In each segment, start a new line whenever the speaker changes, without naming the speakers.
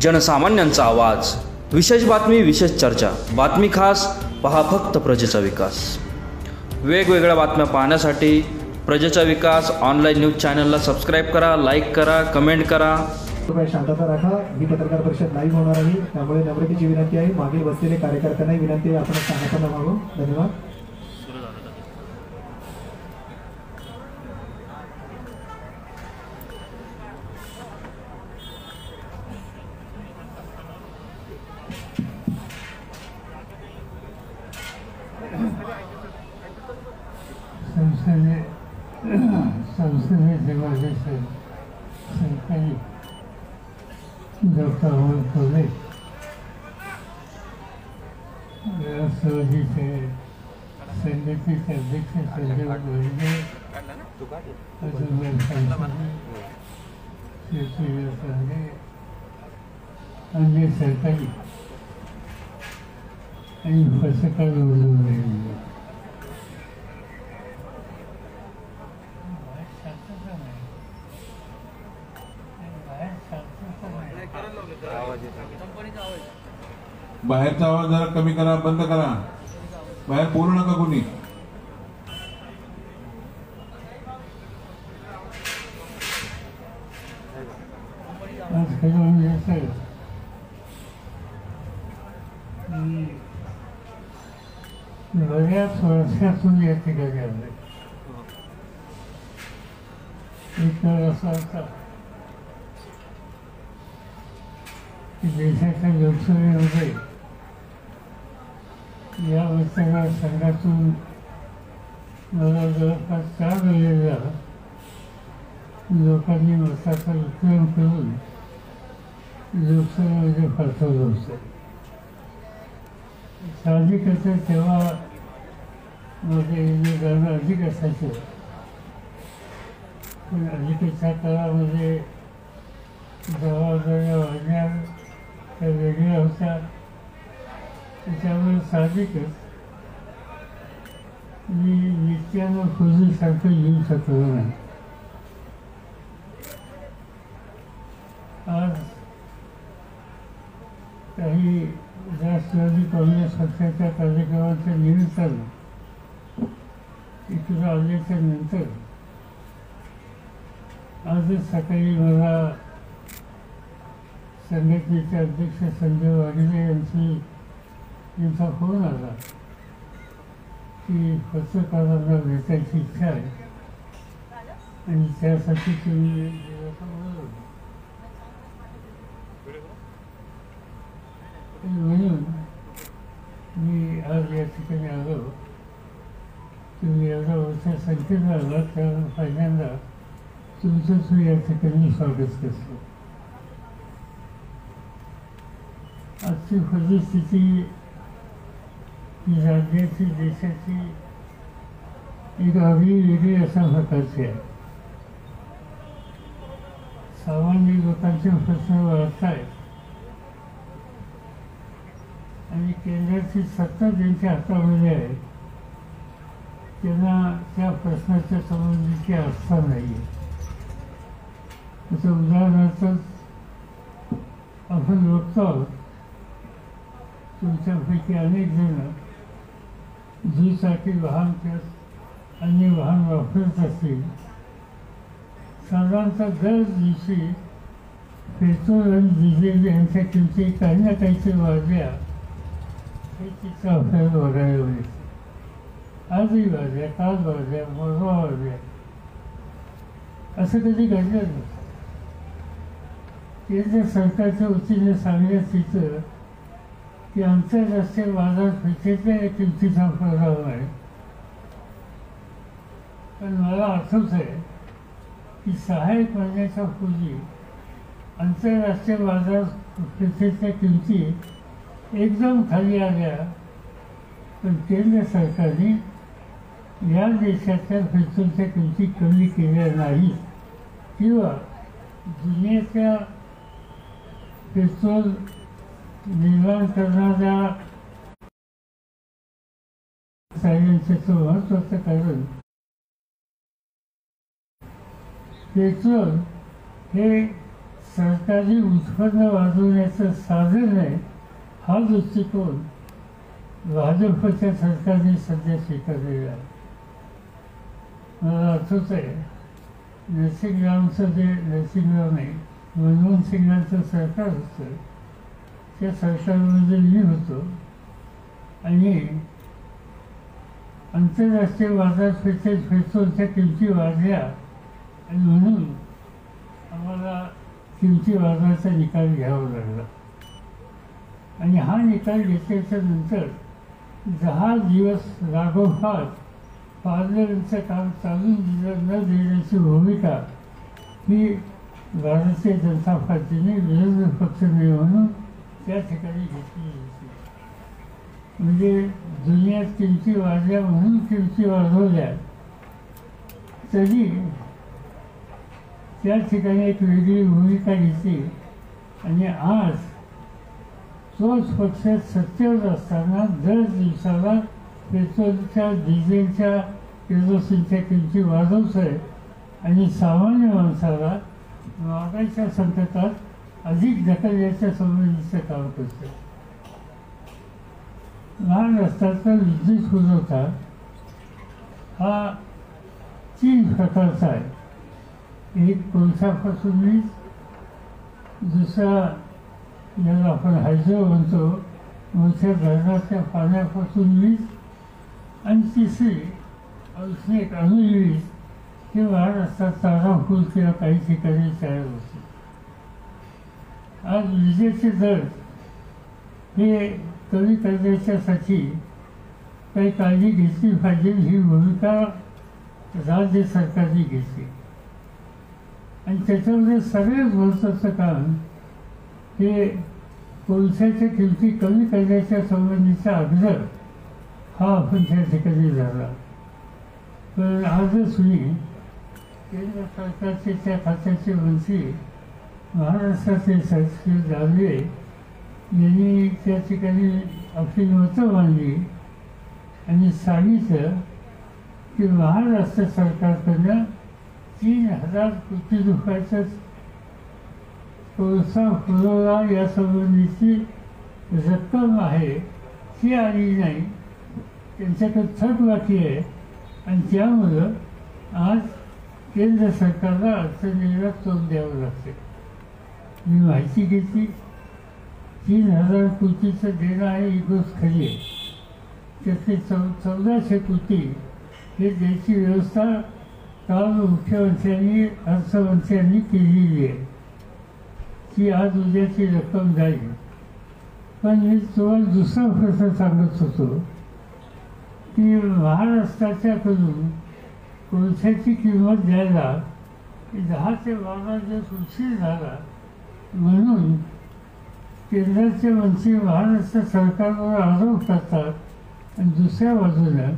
जनसामान्यांचा आवाज, विशेष बातमी, विशेष चर्चा, बातमी खास, पहा फक्त प्रजेचा विकास। वेगवेगळ्या बातम्या पाहण्यासाठी प्रजेचा विकास ऑनलाईन न्यूज चॅनलला सबस्क्राईब करा, लाईक करा, कमेंट करा।
शांतता राखा, ही पत्रकार परिषद लाईव्ह होणार आहे, त्यामुळे नम्रतेची विनंती आहे। मागील बसलेले कार्यकर्त्यांना विनंती आहे, आपण शांतता राहावं। धन्यवाद।
संसदेत सरकारी डॉक्टर अमोल कोल्हे, राष्ट्रवादीचे संघटनेचे अध्यक्ष संजय गोविंदे, अन्य सरकारी आणि पत्रकार उडवले।
बाहेरचा आवाज जरा कमी करा, बंद करा, बाहेर बोलू नका कोणी।
बऱ्याच वर्षातून या ठिकाणी आले। एक असा होता की देशाच्या लोकसभेमध्ये या मतदारसंघातून मला जवळपास 4 वेळेला लोकांनी मताचा विक्रम करून लोकसभेमध्ये पाठवलं होतं। साहजिकच तेव्हा माझे जाणं अधिक असायचं, पण अलीकडच्या काळामध्ये जबाबदाऱ्या वाढल्या, त्या वेगळ्या होत्या, त्याच्यामुळे साहजिकच मी नित्यानं पूर्वीसारखं येऊ शकलो नाही। आज काही राष्ट्रवादी काँग्रेस पक्षाच्या कार्यक्रमाच्या निमित्तानं इकडं आल्याच्या नंतर आजच सकाळी मला संघटनेचे अध्यक्ष संजय वाघिले यांचा फोन आला की पत्रकारांना भेटायची इच्छा आहे आणि त्यासाठी तुम्ही म्हणून मी आज या ठिकाणी आलो। तुम्ही एवढ्या मोठ्या संख्येनं आला, त्यामुळे पहिल्यांदा तुमचंच मी या ठिकाणी स्वागत करतो। आजची परिस्थिती ही राज्याची, देशाची एक आगळी वेगळी अशा प्रकारची आहे। सामान्य लोकांचे प्रश्न वाढत आहेत आणि केंद्राची सत्ता ज्यांच्या हातामध्ये आहे त्यांना त्या प्रश्नाच्या संबंधीची आस्था नाही आहे। त्याचं उदाहरणार्थ आपण बघतो आहोत, तुमच्यापैकी अनेक जण दुचाकी वाहन किंवा अन्य वाहन वापरत असतील, साधारणतः दर दिवशी पेट्रोल आणि डिझेल यांच्या किमती काही ना काहीतरी वाढल्या, हे तिचा आपल्याला बघायला मिळते। आजही वाढल्या, काल वाढल्या, परवा वाढल्या, असं कधी घडलं नाही। केंद्र सरकारच्या वतीने सांगण्यात येतं की आंतरराष्ट्रीय बाजारपेठेतल्या किमतीचा प्रभाव आहे, पण मला आठवत आहे की 6 महिन्याच्या पूर्वी आंतरराष्ट्रीय बाजारपेठेतल्या किमती एकदम खाली आल्या, पण केंद्र सरकारने या देशाच्या पेट्रोलच्या किमती कमी केल्या नाहीत किंवा दुनियेच्या पेट्रोल निर्माण करणाऱ्या सायन्सचं महत्त्वाचं कारण पेट्रोल हे सरकारी उत्पन्न वाढवण्याचं साधन आहे, हा दृष्टिकोन भाजपच्या सरकारने सध्या स्वीकारलेला आहे. मला आठवत आहे नरसिंगरावचं जे नरसिंगराव नाही मनमोहन सिंगांचं सरकार होतं, त्या सरकारमध्ये मी होतो आणि आंतरराष्ट्रीय बाजारपेठेत पेट्रोलच्या किमती वाढल्या आणि म्हणून आम्हाला किमती वाढवायचा निकाल घ्यावा लागला. आणि हा निकाल घेतल्याच्या नंतर 10 दिवस लागोपाठ पार्लमेंटचं काम चालून दिलं न देण्याची भूमिका ही भारतीय जनता पार्टीने विरोधी पक्ष नाही म्हणून त्या ठिकाणी घेतली होती. म्हणजे दुनियात किमती वाढल्या म्हणून किमती वाढवल्या तरी त्या ठिकाणी एक वेगळी भूमिका घेतली. आणि आज तोच पक्ष सत्तेवर असताना दर दिवसाला पेट्रोलच्या डिझेलच्या केरोसिनच्या किमती वाढवतोय आणि सामान्य माणसाला महागाईच्या संकटात अधिक ढकलण्याच्या संबंधीचं काम करतोय. महाराष्ट्राचा विद्युत पुरवठा हा 3 प्रकारचा आहे. एक कोळशापासून वीज, दुसरा ज्याला आपण हायड्रो म्हणतो मोठ्या धरणाच्या पाण्यापासून वीज, आणि तिसरी औष्णिक अणुवीज ही महाराष्ट्रात तारापूर किंवा काही ठिकाणी तयार होते. आज विजेचे दर हे कमी करण्याच्यासाठी काही काळजी घेतली पाहिजे ही भूमिका राज्य सरकारने घेतली. आणि त्याच्यामध्ये सगळ्यात महत्त्वाचं काम हे कोळशाच्या किमती कमी करण्याच्या संबंधीचा आग्रह हा आपण त्या ठिकाणी झाला. पण आजच मी केंद्र सरकारचे त्या खात्याचे मंत्री महाराष्ट्राचे सरकार दानवे यांनी त्या ठिकाणी आपली मतं मांडली आणि सांगितलं की महाराष्ट्र सरकारकडनं 3000 कोटी रुपयाचं कोळसा पुरवठा या संबंधीची रक्कम आहे ती आली नाही, त्यांच्याकडे थकबाकी आहे. आणि त्यामुळं आज केंद्र सरकारला अडचणीला तोंड द्यावं लागते. मी माहिती घेतली 3000 कोटीचं देणं आहे ही गोष्ट खरी आहे. त्यातले 1400 कोटी हे द्यायची व्यवस्था काल मुख्यमंत्र्यांनी अर्थमंत्र्यांनी केलेली आहे. ती आज उद्याची रक्कम जाईल. पण मी तुम्हाला दुसरा प्रश्न सांगत होतो की महाराष्ट्राच्याकडून कोळशाची किंमत द्यायला 10 ते 12 दिवस उशीर झाला म्हणून केंद्राचे मंत्री महाराष्ट्र सरकारवर आरोप करतात. आणि दुसऱ्या बाजूनं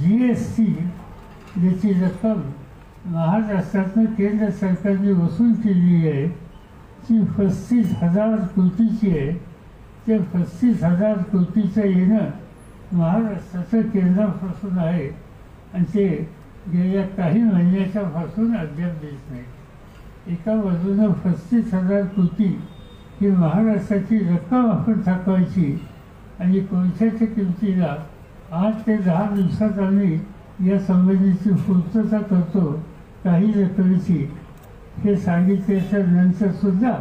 GST ज्याची रक्कम महाराष्ट्रातनं केंद्र सरकारने वसूल केली आहे ती 35,000 कोटीची आहे. ते 35,000 कोटीचं येणं महाराष्ट्राचं केंद्रापासून आहे आणि ते गेल्या काही महिन्याच्यापासून अद्याप देत नाही. एका बाजूनं 35,000 कोटी ही महाराष्ट्राची रक्कम आपण थकवायची आणि कोळशाच्या किमतीला 8 ते 10 दिवसात आम्ही या संबंधीची पूर्तता करतो काही रकमेची हे सांगितल्याच्या नंतरसुद्धा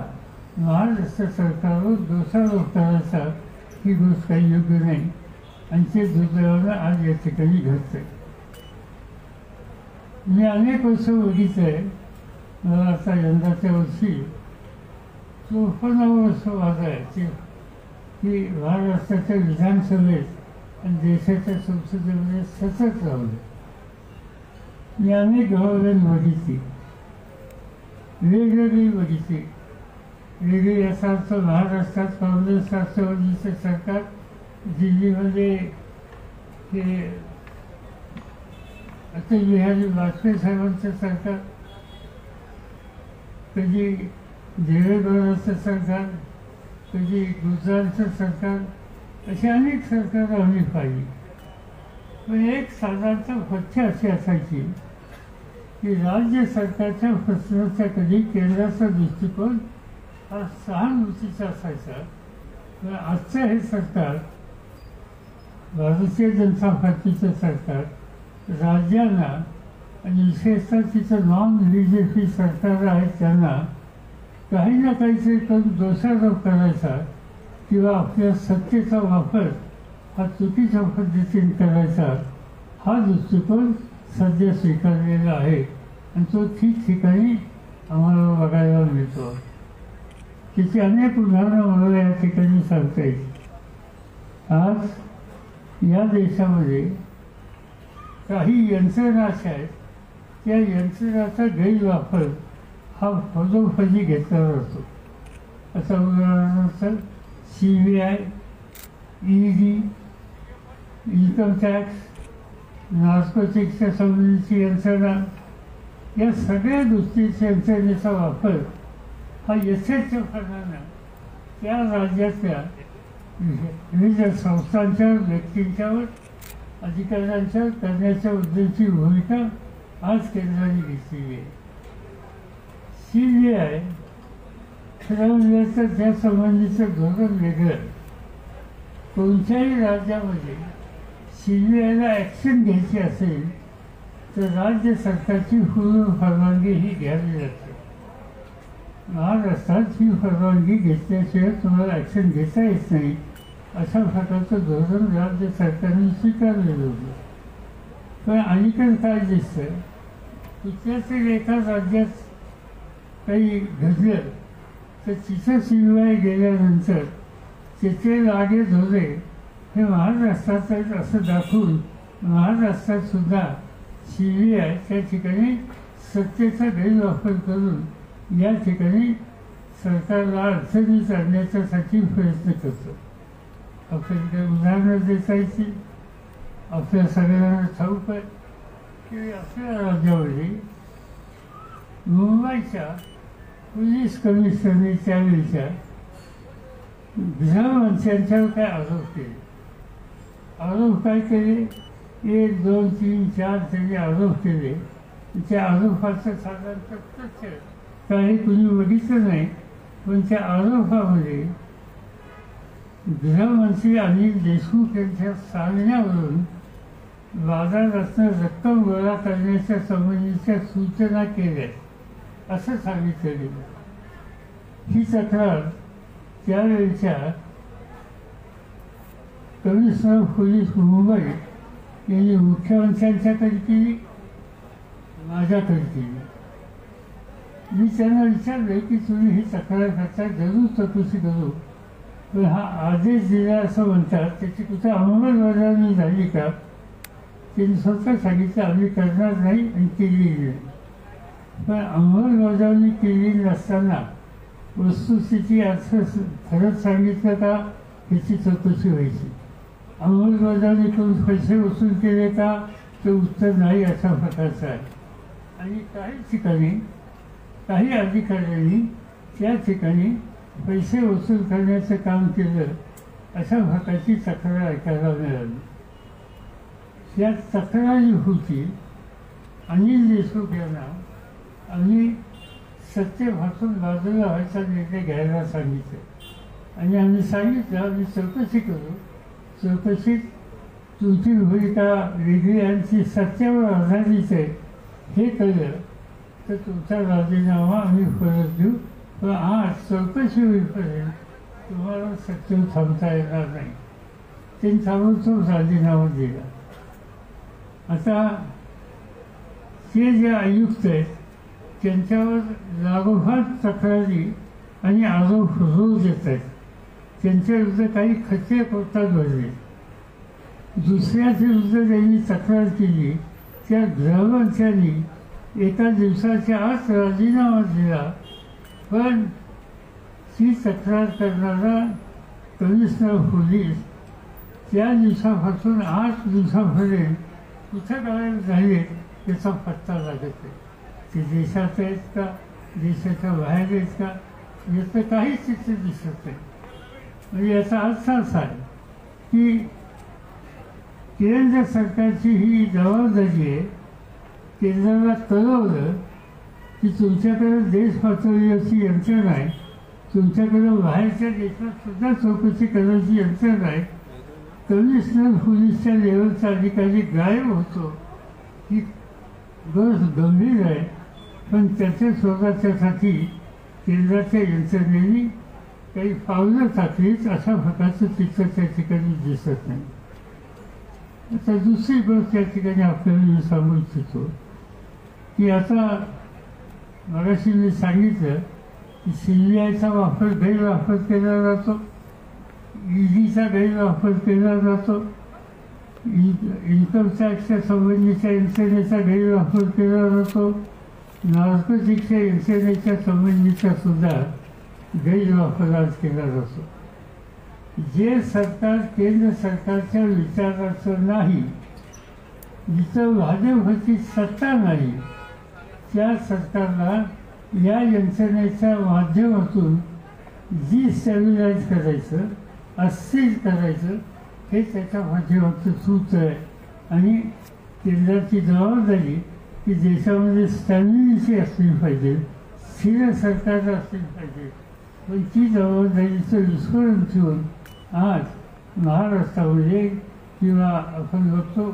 महाराष्ट्र सरकारवर दोषारोप करायचा ही गोष्ट काही योग्य नाही. आणि ते दुर्दैवानं आज या ठिकाणी घडतं आहे. मी अनेक वर्ष बघितलं आहे. मला आता यंदाच्या वर्षी 54 वर्ष वाजायचे की महाराष्ट्राच्या विधानसभेत आणि देशाच्या संसदेमध्ये सतत राहले. मी अनेक गव्हर्नमेंट बघितली, वेगवेगळी बघितली. वेगळी याचा अर्थ महाराष्ट्रात काँग्रेस राष्ट्रवादीचं सरकार, दिल्लीमध्ये हे अटल बिहारी वाजपेयी साहेबांचं सरकार, कधी देवेगौडाचं सरकार, कधी गुजरातचं सरकार, अशी अनेक सरकारं आम्ही पाहिली. पण एक साधारणतः पथ्य अशी असायची की राज्य सरकारच्या प्रश्नाच्याकडे केंद्राचा दृष्टिकोन हा सहानुभूतीचा असायचा. पण आजचं हे सरकार, भारतीय जनता पार्टीचं सरकार, राज्यांना आणि विशेषतः तिचं नॉन BJP सरकार आहे त्यांना काही ना काहीतरी करून दोषारोप करायचा किंवा आपल्या सत्तेचा वापर हा चुकीच्या पद्धतीने करायचा, हा दृष्टिकोन सध्या स्वीकारलेला आहे आणि तो ठिकठिकाणी आम्हाला बघायला मिळतो. त्याची अनेक उदाहरणं मला या ठिकाणी सांगता येईल. आज या देशामध्ये काही यंत्रणा अशा आहेत, त्या यंत्रणाचा गैरवापर हा फजोफजी घेतला जातो. आता उदाहरणार्थ CBI, ED, इन्कम टॅक्स, नार्कोटिक्सच्या संबंधीची यंत्रणा, या सगळ्या गोष्टीच्या यंत्रणेचा वापर हा यथेच्छपणानं त्या राज्यातल्या विविध संस्थांच्या, व्यक्तींच्यावर, अधिकाऱ्यांच्या करण्याच्या उद्देशाची भूमिका आज केंद्राने घेतलेली आहे. CBI ठरवलं तर त्या संबंधीचं धोरण वेगळं. कोणत्याही राज्यामध्ये CBIला ॲक्शन घ्यायची असेल तर राज्य सरकारची पूर्ण परवानगी ही घ्यावी लागते. महाराष्ट्रात ही परवानगी घेतल्याशिवाय तुम्हाला ॲक्शन घेता येत नाही, अशा प्रकारचं धोरण राज्य सरकारने स्वीकारलेलं होतं. पण अलीकडे काय दिसतं, कुठल्यातरी एका राज्यात काही घडलं तर तिथं CBI गेल्यानंतर त्याचे लागे धोरे हे महाराष्ट्रात आहेत असं दाखवून महाराष्ट्रात सुद्धा CBI त्या ठिकाणी सत्तेचा गैरवापर करून या ठिकाणी सरकारला अडचणीत आणण्याच्यासाठी प्रयत्न करतो. आपल्याकडे उदाहरणं देता येतील. आपल्या सगळ्यांना ठाऊक आहे की आपल्या राज्यामध्ये मुंबईच्या पोलीस कमिशनरने त्यावेळीच्या गृहमंत्र्यांच्यावर काय आरोप केले. आरोप काय केले, 1, 2, 3, 4 त्यांनी आरोप केले. त्या आरोपाचं साधारण प्रत्यक्ष काही कुणी बघितलं नाही, पण त्या आरोपामध्ये गृहमंत्री अनिल देशमुख यांच्या सांगण्यावरून बाजारातून रक्कम गोळा करण्याच्या संबंधीच्या सूचना केल्या असं सांगितलं गेलं. ही तक्रार त्यावेळच्या कमिशनर पोलीस मुंबई यांनी मुख्यमंत्र्यांच्याकडे केली, माझ्याकडे केली. मी त्यांना विचारलं की तुम्ही ही तक्रार करता, जरूर चौकशी करू, पण हा आदेश दिला असं म्हणतात, त्याची कुठे अंमलबजावणी झाली का? त्यांनी स्वतः सांगितलं आम्ही करणार नाही आणि केली नाही. पण अंमलबजावणी केली नसताना वस्तुस्थिती असं खरंच सांगितलं का ह्याची चौकशी व्हायची. अंमलबजावणी करून पैसे वसूल केले का, ते उत्तर नाही अशा प्रकारचं आहे. आणि काही ठिकाणी काही अधिकाऱ्यांनी त्या ठिकाणी पैसे वसूल करण्याचं काम केलं अशा प्रकारची तक्रार ऐकायला मिळाली. या तक्रारी होती अनिल देशमुख यांना आम्ही सत्तेपासून बाजूला व्हायचा निर्णय घ्यायला सांगितलं आणि आम्ही सांगितलं आम्ही चौकशी करू. चौकशीत तुमची भूमिका वेगळी आणि ती सत्यावर आधारित आहे हे कळलं तर तुमचा राजीनामा आम्ही परत देऊ, पण आज चौकशी होईपर्यंत तुम्हाला सत्तेवर थांबता येणार नाही. त्यांनी ताबडतोब राजीनामा दिला. आता ते जे आयुक्त आहेत त्यांच्यावर लागोपाठ तक्रारी आणि आरोप रोज येत आहेत. त्यांच्याविरुद्ध काही खटले कोर्टात भरले. दुसऱ्याच्या विरुद्ध त्यांनी तक्रार केली, त्या गृहमंत्र्यांनी एका दिवसाच्या आत राजीनामा दिला. पण ती तक्रार करणारा कमिशनर पोलीस त्या दिवसापासून 8 दिवसापर्यंत कुठं गायब झाले याचा पत्ता लागत नाही. ते देशात आहेत का, देशाच्या बाहेर आहेत का, याचं काहीच चित्र दिसत नाही. म्हणजे याचा अर्थ असा आहे की केंद्र सरकारची ही जबाबदारी आहे केंद्राला कळवलं की तुमच्याकडे देश पातळी अशी यंत्रणा आहे, तुमच्याकडे बाहेरच्या देशात सुद्धा चौकशी करायची यंत्रणा आहे, कमिशनर पोलीसच्या लेवलचा अधिकारी गायब होतो, ही गोष्ट गंभीर आहे. पण त्याच्या स्वतःच्यासाठी केंद्राच्या यंत्रणेने काही पावलं टाकलीच अशा प्रकारचं चित्र त्या ठिकाणी दिसत नाही. आता दुसरी गोष्ट त्या ठिकाणी आपल्याला मी सांगू इच्छितो की आता मगाशी मी सांगितलं की CBIचा गैरवापर केला जातो, EDचा गैरवापर केला जातो, इन्कम टॅक्सच्या संबंधीच्या यंत्रणेचा गैरवापर केला जातो, नार्कोटिक्सच्या यंत्रणेच्या संबंधीचा सुद्धा गैरवापर आज केला जातो. जे सरकार केंद्र सरकारच्या विचाराचं नाही, जिथं भाजपची सत्ता नाही, त्या सरकारला या यंत्रणेच्या माध्यमातून जी स्टॅबिलाइज करायचं, अस्थिर करायचं, हे त्याच्या माध्यमातून सूच आहे. आणि केंद्राची जबाबदारी की देशामध्ये स्टॅबिलिटी असली पाहिजे, स्थिर सरकार असली पाहिजे. पण ती जबाबदारीचं विस्मरण ठेवून आज महाराष्ट्रामध्ये किंवा आपण बघतो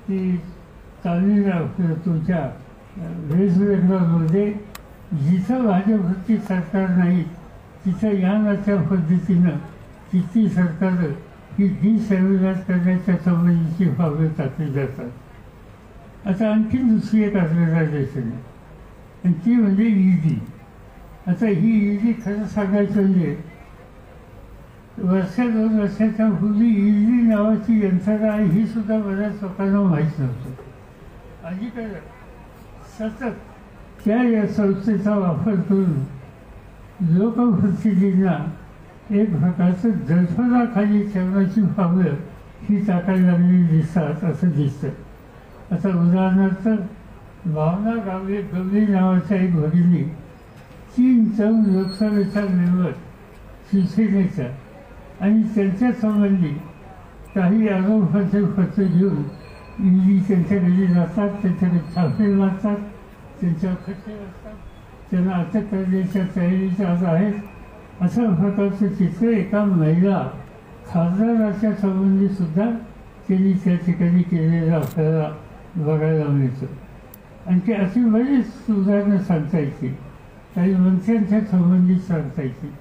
की तामिळनाडू तुमच्या वेस्ट बेंगॉलमध्ये जिथं भाजपची सरकार नाही तिथं या नात्या पद्धतीनं तिथली सरकारं ही डिस्टॅबिलाइज करण्याच्या संबंधीची पावलं टाकली जातात. आता आणखी दुसरी एक ऑर्गनायझेशन आहे आणि ती म्हणजे ED. आता ही ED खरं सांगायचं म्हणजे वर्ष 2 वर्षाच्या पूर्वी ED नावाची यंत्रणा आहे ही सुद्धा बऱ्याच लोकांना माहीत नव्हतं. अलीकडे सतत त्या या संस्थेचा वापर करून लोकप्रतिनिधींना एक प्रकारचं जळफळाखाली ठेवण्याची पावलं ही टाकायला लागलेली दिसतात असं दिसतं. आता उदाहरणार्थ भावना गवळी नावाच्या एक भगिनी 3 जाऊन लोकसभेचा मेंबर शिवसेनेचा आणि त्यांच्या संबंधी काही आरोपाचे पत्र घेऊन ED त्यांच्या घरी जातात, त्यांच्याकडे छापे मारतात, त्यांच्यावर खटले असतात, त्यांना अटक करण्याच्या तयारीच्या आज आहेत. अशा प्रकारचं चित्र एका महिला खासदाराच्या संबंधी सुद्धा त्यांनी त्या ठिकाणी केलेलं आपल्याला बघायला मिळतं. आणखी अशी बरीच उदाहरणं सांगता येतील, काही मंत्र्यांच्या संबंधित सांगता येतील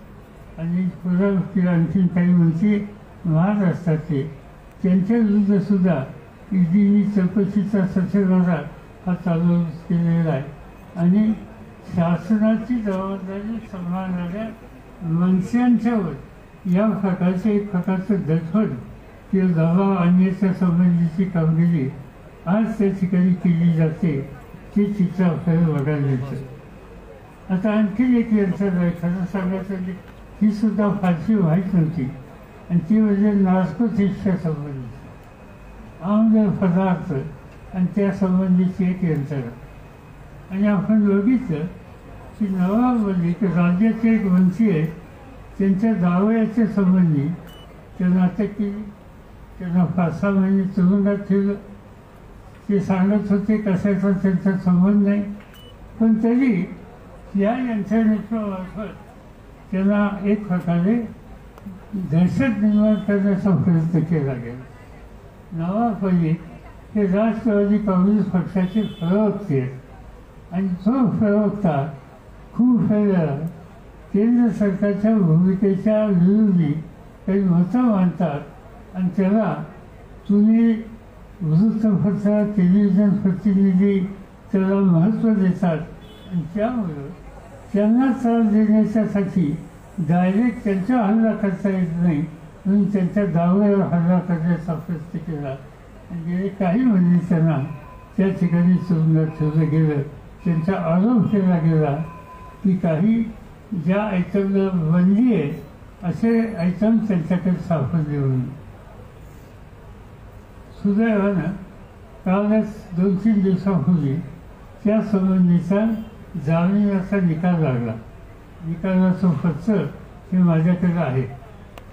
आणि पुढं आणखी काही मंत्री महाराष्ट्रातले त्यांच्या विरुद्धसुद्धा EDनी चौकशीचा सचेवारा हा चालू केलेला आहे. आणि शासनाची जबाबदारी सांभाळणाऱ्या मंत्र्यांच्यावर या प्रकारचे एक प्रकारचं दडपण किंवा दबाव आणण्याच्या संबंधीची कामगिरी आज त्या ठिकाणी केली जाते, ते चित्र आपल्याला बघायला मिळतं. आता आणखी एक यंत्रणा आहे, खरं सांगायचं म्हणजे ही सुद्धा फारशी माहीत नव्हती आणि ती म्हणजे नार्कोटिक्सच्या संबंधित आम्ल पदार्थ आणि त्या संबंधीची एक यंत्रणा. आणि आपण बघितलं की नवाबमध्ये एक राज्याचे एक मंत्री आहेत, त्यांच्या दाव्याच्या संबंधी त्यांना अटक केली, त्यांना 5-6 महिने तुरुंगात ठेवलं. ते सांगत होते कशाचा त्यांचा संबंध नाही, पण तरी या यंत्रणेच्या मार्फत त्यांना एक प्रकारे दहशत निर्माण करण्याचा प्रयत्न केला गेला. नवाबमध्ये हे राष्ट्रवादी काँग्रेस पक्षाचे प्रवक्ते आहेत आणि तो प्रवक्ता खूप वेळा केंद्र सरकारच्या भूमिकेच्या विरोधी काही मतं मांडतात आणि त्याला तुम्ही वृत्तपत्र टेलिव्हिजन प्रतिनिधी त्याला महत्त्व देतात आणि त्यामुळं त्यांना त्रास देण्याच्यासाठी डायरेक्ट त्यांचा हल्ला करता येत नाही म्हणून त्यांच्या दाव्यावर हल्ला करण्याचा प्रयत्न केला आणि गेले काही महिने त्यांना त्या ठिकाणी तुरुंगात ठेवलं गेलं. त्यांचा आरोप केला गेला की काही ज्या आयटमला बंदी आहे असे आयटम त्यांच्याकडे सापडले म्हणून. सुदैवानं कालच 2-3 दिवसापूर्वी त्या संबंधीचा जामिनाचा निकाल लागला. निकालाचं पत्र हे माझ्याकडे आहे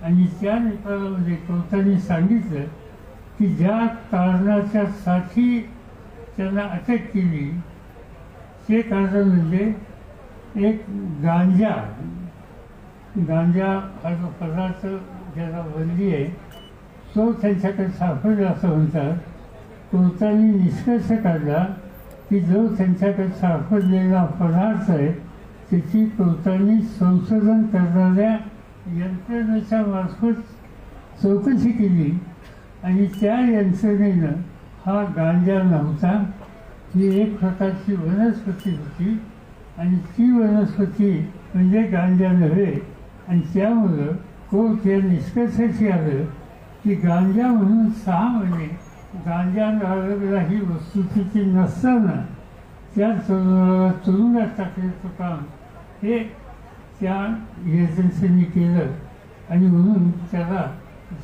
आणि त्या निकालामध्ये कोर्टाने सांगितलं की ज्या कारणाच्यासाठी त्यांना अटक केली ते कारण म्हणजे एक गांजा हा जो पदार्थ ज्याला बंदी आहे तो त्यांच्याकडे सापडला असं म्हणतात. कोर्टाने निष्कर्ष काढला की जो त्यांच्याकडे सापडलेला पदार्थ आहे त्याची कोर्टाने संशोधन करणाऱ्या यंत्रणेच्या मार्फत चौकशी केली आणि त्या यंत्रणेनं हा गांजा नव्हता, ही एक प्रकारची वनस्पती होती आणि ती वनस्पती म्हणजे गांजा नव्हे. आणि त्यामुळं कोर्ट या निष्कर्षाशी आलं की गांजा म्हणून 6 महिने गांजा लागलेला ही वस्तुस्थिती नसताना त्या तरुणाला तुरुंगात टाकण्याचं काम हे त्या एजन्सीने केलं आणि म्हणून त्याला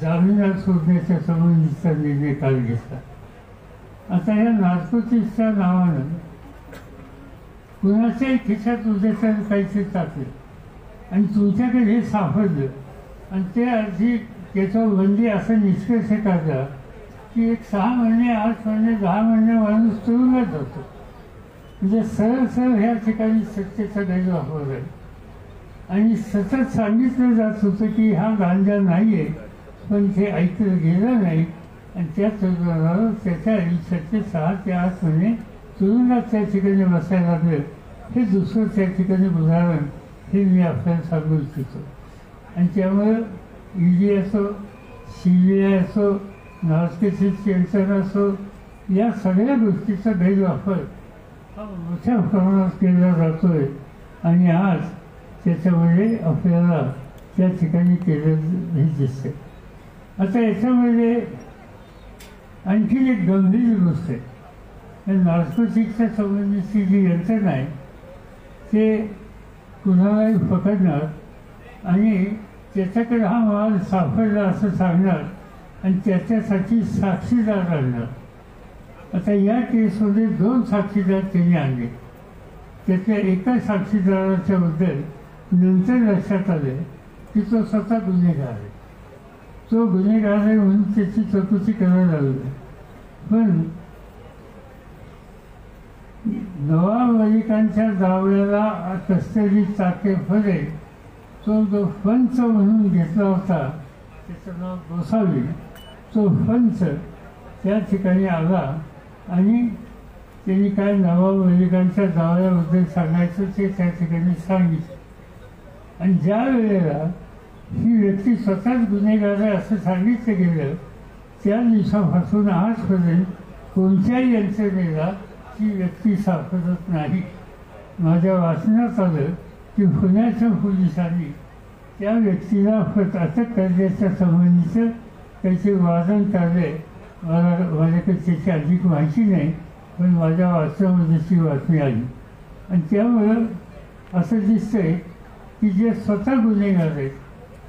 जामिनात सोडण्याच्या संबंधीचा निर्णय काल घेतला. आता या नार्कोटिक्सच्या नावानं कुणाच्याही खिशात उद्याच्यानं काहीतरी टाकलं आणि तुमच्याकडे हे सापडलं आणि ते आधी त्याच्यावर बंदी असं निष्कर्ष काढला की एक 6 महिने 8 महिने 10 महिने माणूस तुरुंगात जातो. म्हणजे सरळ ह्या ठिकाणी सत्तेचा गैरवापर आहे आणि सतत सांगितलं जात होतं की हा गांजा नाही आहे, पण ते ऐकलं गेलं नाही आणि त्या तरुणाला त्याच्या आयुष्याचे 6 ते 8 महिने तुरुंगात त्या ठिकाणी बसायला लागलं. हे दुसरं त्या ठिकाणी उदाहरण हे मी आपल्याला सांगू इच्छितो. आणि त्यामुळं ईडी असो, CBI असो, नार्कोटिक्स यंत्रणा असो, या सगळ्या गोष्टीचा गैरवापर हा मोठ्या प्रमाणात केला जातोय आणि आज त्याच्यामध्ये आपल्याला त्या ठिकाणी केलं हे दिसते. आता याच्यामध्ये आणखीन एक गंभीर गोष्ट आहे. नार्कोटिक्सच्या संबंधीची जी यंत्रणा आहे ते कुणालाही पकडणार आणि त्याच्याकडे हा माल सापडला असं सांगणार आणि त्याच्यासाठी साक्षीदार आणणार. आता या केसमध्ये 2 साक्षीदार त्यांनी आणले. त्यातल्या एका साक्षीदाराच्या बद्दल नंतर लक्षात आले की तो स्वतः गुन्हेगार आहे. तो गुन्हेगार आहे म्हणून त्याची चौकशी करायला लागली. पण नवाब मलिकांच्या जावयाला कस्टडी टाकेफळे तो जो पंच म्हणून घेतला होता त्याचं नाव गोसावी, तो पंच त्या ठिकाणी आला आणि त्यांनी काय नवाब मलिकांच्या जावयाबद्दल सांगायचं ते त्या ठिकाणी सांगितलं. आणि ज्या वेळेला ही व्यक्ती स्वतःच गुन्हेगार आहे असं सांगितलं गेलं त्या दिवसापासून आजपर्यंत कोणत्याही यंत्रणेला ती व्यक्ती सापडत नाही. माझ्या वाचनात आलं की पुण्याच्या पोलिसांनी त्या व्यक्तीला अटक करण्याच्या संबंधीचं त्याचे वादन काढले. माझ्याकडे त्याची अधिक माहिती नाही, पण माझ्या वाचनामध्ये ती बातमी आली. आणि त्यामुळं असं दिसतंय की जे स्वतः गुन्हेगार आहेत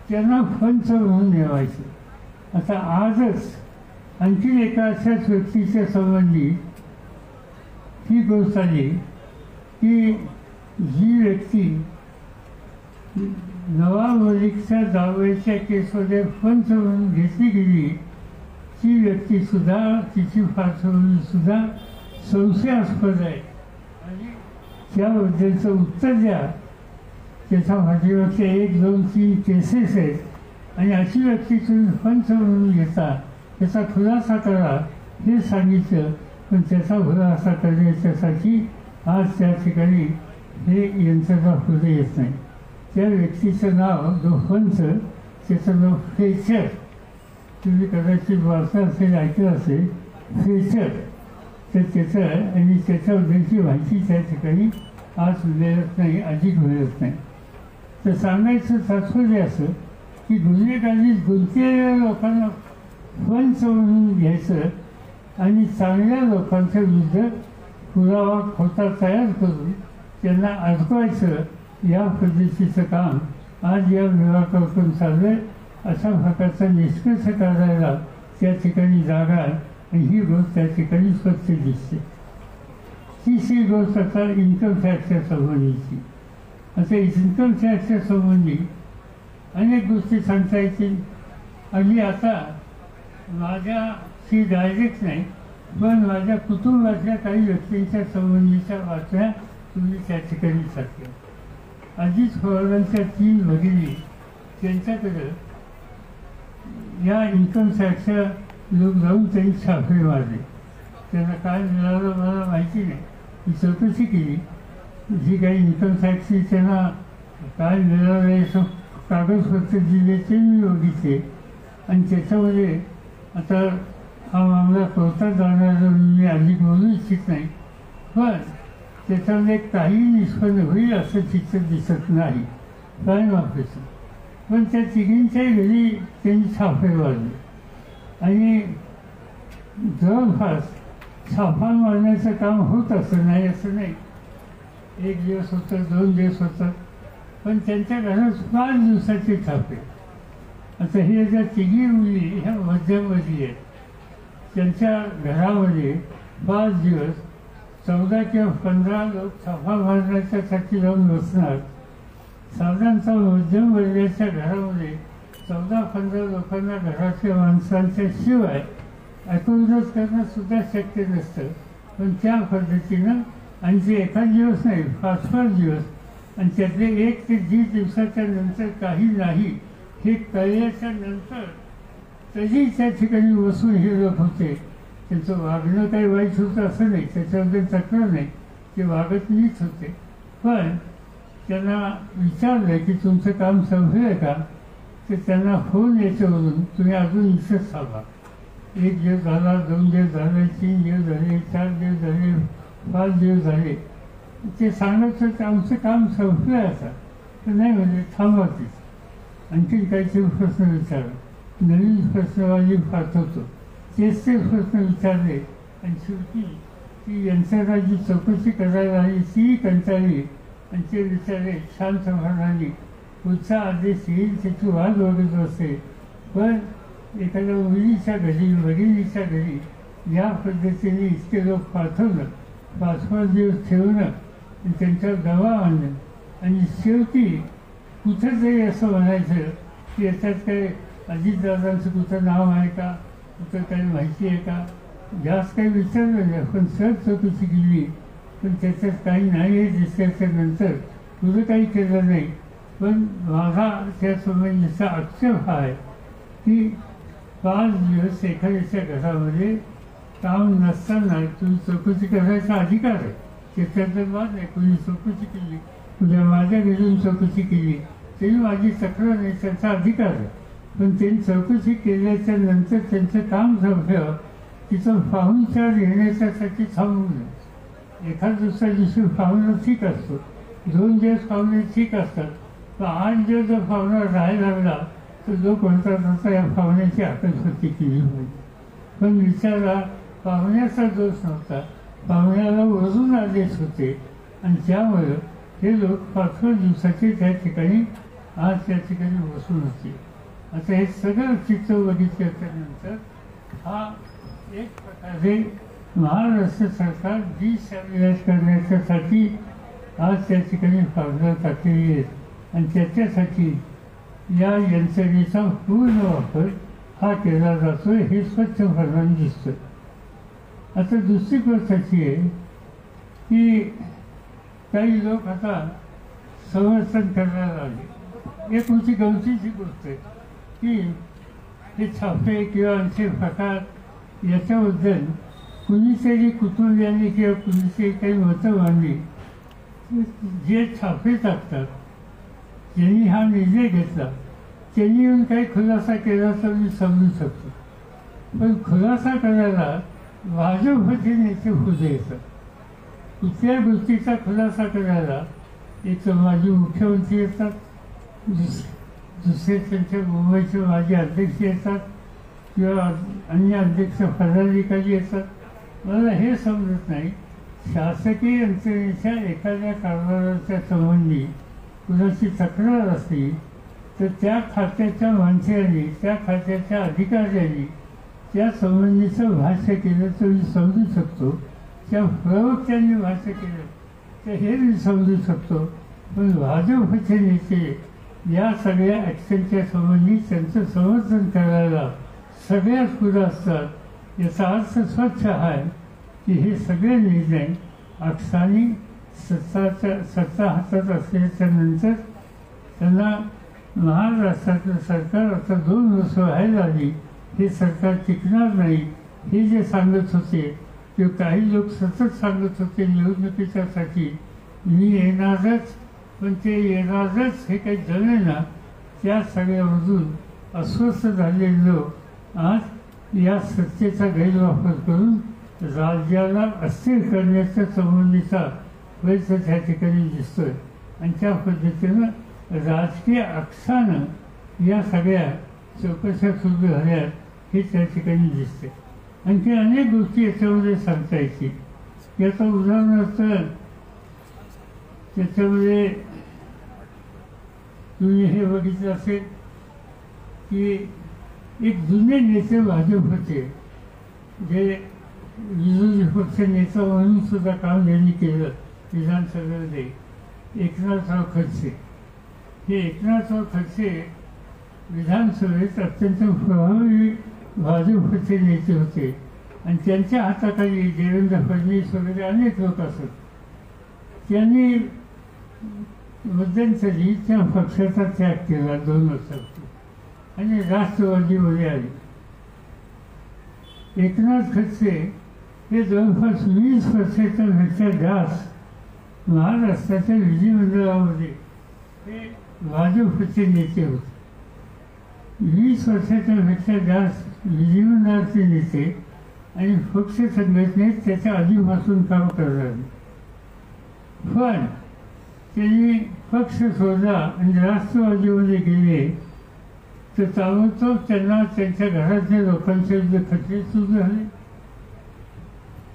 त्यांना पंच म्हणून नेवायचं. आता आजच आणखीन एका अशाच व्यक्तीच्या संबंधी ही गोष्ट आली की जी व्यक्ती नवाब मलिकच्या जावयाच्या केसमध्ये पंच म्हणून घेतली गेली ती व्यक्तीसुद्धा तिची पार्श्वभूमीसुद्धा संशयास्पद आहे आणि त्याबद्दलचं उत्तर द्या. त्याच्या पाठीमागचे 1, 2, 3 केसेस आहेत आणि अशी व्यक्ती तुम्ही पंच म्हणून घेता त्याचा खुलासा करा हे सांगितलं. पण त्याचा खुलासा करण्याच्यासाठी आज त्या ठिकाणी हे यंत्रणा पुढे येत नाही. त्या व्यक्तीचं नाव जो पंच त्याचं नाव फ्लेचर, तुम्ही कदाचित वाचलं असेल ऐकलं असेल फ्लेचर, तर त्याचं आणि त्याच्याबद्दलची माहिती त्या ठिकाणी आज मिळत नाही, अधिक मिळत नाही. तर सांगायचं तात्पर्य असं की गुन्हेगारीत गुंतलेल्या लोकांना पंच म्हणून घ्यायचं आणि चांगल्या लोकांच्या विरुद्ध पुरावा खोटा तयार करून त्यांना अडकवायचं, या पद्धतीचं काम आज या विभागाकडून चाललं आहे. अशा प्रकारचा निष्कर्ष काढायला त्या ठिकाणी जागा आहे आणि ही गोष्ट त्या ठिकाणी स्वच्छ दिसते. तिसरी गोष्ट आता इन्कम टॅक्सच्या संबंधीची. आता इन्कम टॅक्सच्या संबंधी अनेक गोष्टी सांगता येतील. आणि आता माझ्याशी डायरेक्ट नाही पण माझ्या कुटुंबातल्या काही व्यक्तींच्या संबंधीच्या बातम्या तुम्ही त्या ठिकाणी सांगल्या. अजित पवारांच्या 3 भगिनी त्यांच्याकडं या इन्कम टॅक्सच्या लोक जाऊन त्यांनी छापे मारले. त्यांना काय मिळालं मला माहिती नाही. मी चौकशी केली. जी काही इन्कम टॅक्सची त्यांना काय मिळालं याचं कागदपत्र दिले ते मी बघितले आणि त्याच्यामध्ये आता हा मामला कोर्टात जाणार मी अधिक बोलू इच्छित नाही, पण त्याच्यामध्ये काही निष्पन्न होईल असं चित्र दिसत नाही काय वापरायचं. पण त्या तिघींच्याही घरी त्यांनी छापे मारले आणि जवळपास छापा मारण्याचं काम होत असं नाही असं नाही. 1 दिवस होतं, 2 दिवस होतं, पण त्यांच्या घरात 5 दिवसाचे छापे. आता हे ज्या तिघी मुली ह्या मध्यमवर्गीय आहेत, त्यांच्या घरामध्ये 5 दिवस 14 किंवा 15 लोक छापा मारण्याच्यासाठी जाऊन बसणार. साधारणतः मध्यम वर्गाच्या घरामध्ये 14-15 लोकांना घरातल्या माणसांच्या शिवाय अकोविरोध करणं सुद्धा शक्य नसतं. पण त्या पद्धतीनं आणि ते एका दिवस नाही 5-5 दिवस आणि त्यातले 1 ते 1.5 दिवसाच्या नंतर काही नाही हे कळल्याच्या नंतर तरी त्या ठिकाणी बसून हे लोक होते. त्यांचं वागणं काही वाईट होतं असं नाही, त्याच्याबद्दल तक्रार नाही, ते वागत नीट होते. पण त्यांना विचारलं की तुमचं काम संपलं का, तर त्यांना फोन याच्यावरून तुम्ही अजून इथंच थांबा. 1 दिवस झाला, 2 दिवस झाले, 3 दिवस झाले, 4 दिवस झाले, 5 दिवस झाले. ते सांगत होते आमचं काम संपलं आता. तर नाही म्हणजे थांबा तिथं. आणखीन काहीतरी प्रश्न विचारला, नवीन प्रश्नवाजी पाठवतो, तेच ते प्रश्न विचारले आणि शेवटी ती यंत्रणाची चौकशी करायला आली ती कंटाळली आणि ते विचारले शांत म्हणाली पुढचा आदेश येईल त्याची वाद बघत असते. पण एखाद्या मुलीच्या घरी भगिनीच्या घरी या पद्धतीने इतके लोक पाठवणं, 5-5 दिवस ठेवणं आणि त्यांच्यावर दबाव आणणं आणि शेवटी कुठंतरी असं म्हणायचं की याच्यात काही अजितदादांचं कुठं नाव आहे का, कुठं काही माहिती आहे का, जास्त काही विचारलं नाही. पण सहज चौकशी केली पण त्याच्यात काही नाही हे दिसल्याच्या नंतर तुझं काही केलं नाही. पण माझा त्या संबंधीचा आक्षेप हा आहे की 5 दिवस एखाद्याच्या घरामध्ये काम नसताना तुम्ही चौकशी करायचा अधिकार आहे. त्याच्यात वाद नाही. कोणी चौकशी केली, उद्या माझ्या घरून चौकशी केली तरी माझी तक्रार नाही, त्यांचा अधिकार आहे. पण त्यांनी चौकशी केल्याच्या नंतर त्यांचं काम संपलं तिथं पाहुणचार येण्याच्यासाठी थांबू नये. एखाद दुसऱ्या दिवशी पाहुणं ठीक असतो, 2 दिवस पाहुणे ठीक असतात, पण 8 दिवस जर पाहुणा राहायला लागला तर लोक म्हणतात आता या पाहुण्याची आकलपट्टी केली पाहिजे. पण विचारा पाहुण्याचा दोष नव्हता, पाहुण्याला वरून आदेश होते आणि त्यामुळं हे लोक 5-5 दिवसाचे त्या ठिकाणी आज त्या ठिकाणी बसून होते. आता हे सगळं चित्र बघितल्यानंतर हा एक प्रकारे महाराष्ट्र सरकार डिसॅबिलाइज करण्याच्यासाठी आज त्या ठिकाणी पावलं टाकलेली आहेत आणि त्याच्यासाठी या यंत्रणेचा पूर्ण वापर हा केला जातो हे स्वच्छपणे दिसतं. आता दुसरी गोष्ट अशी आहे की काही लोक आता संरक्षण करायला लागले. एक तुमची गमतीची गोष्ट आहे की हे छापे किंवा आणखी प्रकार याच्याबद्दल कुणीतरी कुटुंबियांनी किंवा कुणीतरी काही मतं मांडली. जे छापे टाकतात ज्यांनी हा निर्णय घेतला त्यांनी येऊन काही खुलासा केला तर मी समजू शकतो. पण खुलासा करायला भाजपचे नेते पुढे येतात. कुठल्या गोष्टीचा खुलासा करायला एक तर माजी मुख्यमंत्री येतात, दुसरे त्यांच्या मुंबईचे माजी अध्यक्ष येतात किंवा अन्य अध्यक्ष पदाधिकारी येतात. मला हे समजत नाही शासकीय यंत्रणेच्या एखाद्या कारभाराच्या संबंधी कुणाची तक्रार असली तर त्या खात्याच्या माणसांनी त्या खात्याच्या अधिकाऱ्यांनी त्या संबंधीचं भाष्य केलं तर मी समजू शकतो, त्या प्रवक्त्यांनी भाष्य केलं तर हे मी समजू शकतो. पण भाजपचे नेते या सगळ्या ॲक्शनच्या संबंधी त्यांचं समर्थन करायला सगळ्यात पुढं असतात. याचा अर्थ स्वच्छ आहे की हे सगळे निर्णय अक्षाने सत्ता हातात असल्याच्या नंतर त्यांना महाराष्ट्राचं सरकार आता 2 वर्ष व्हायला आली, हे सरकार टिकणार नाही हे जे सांगत होते ते काही लोक सतत सांगत होते निवडणुकीच्यासाठी मी येणारच, पण ते येणारच हे काही जमेना. त्या सगळ्यामधून अस्वस्थ झालेले लोक आज या सत्तेचा गैरवापर करून राज्याला अस्थिर करण्याच्या संबंधीचा प्रयत्न त्या ठिकाणी दिसतोय. आणि त्या पद्धतीनं राजकीय अक्षानं या सगळ्या चौकशा सुरू झाल्या हे त्या ठिकाणी दिसते. आणखी अनेक गोष्टी याच्यामध्ये सांगता येतील. याचं उदाहरणार्थ त्याच्यामध्ये तुम्ही हे बघितलं असेल की एक जुने नेते भाजप होते, जे विरोधी पक्ष नेता म्हणून सुद्धा काम त्यांनी केलं विधानसभेमध्ये, एकनाथराव खडसे. हे एकनाथराव खडसे विधानसभेत अत्यंत प्रभावी भाजपचे नेते होते आणि त्यांच्या हाताखाली देवेंद्र फडणवीस वगैरे अनेक लोक असत. त्यांनी मध्यंतरी त्या पक्षाचा त्याग केला 2 वर्षापूर्वी आणि राष्ट्रवादीमध्ये आले. एकनाथ खडसे हे जवळपास 20 वर्षाच्या पेक्षा जास्त महाराष्ट्राच्या विधिमंडळामध्ये हे भाजपचे नेते होते. 20 वर्षाच्या पेक्षा जास्त विधिमंडळाचे नेते आणि पक्ष संघटनेत त्याच्या आधीपासून काम करणार. पण त्यांनी पक्ष सोडला आणि राष्ट्रवादीमध्ये गेले तर ताबडतोब त्यांना त्यांच्या घरातल्या लोकांच्या विरुद्ध खटले सुरू झाले,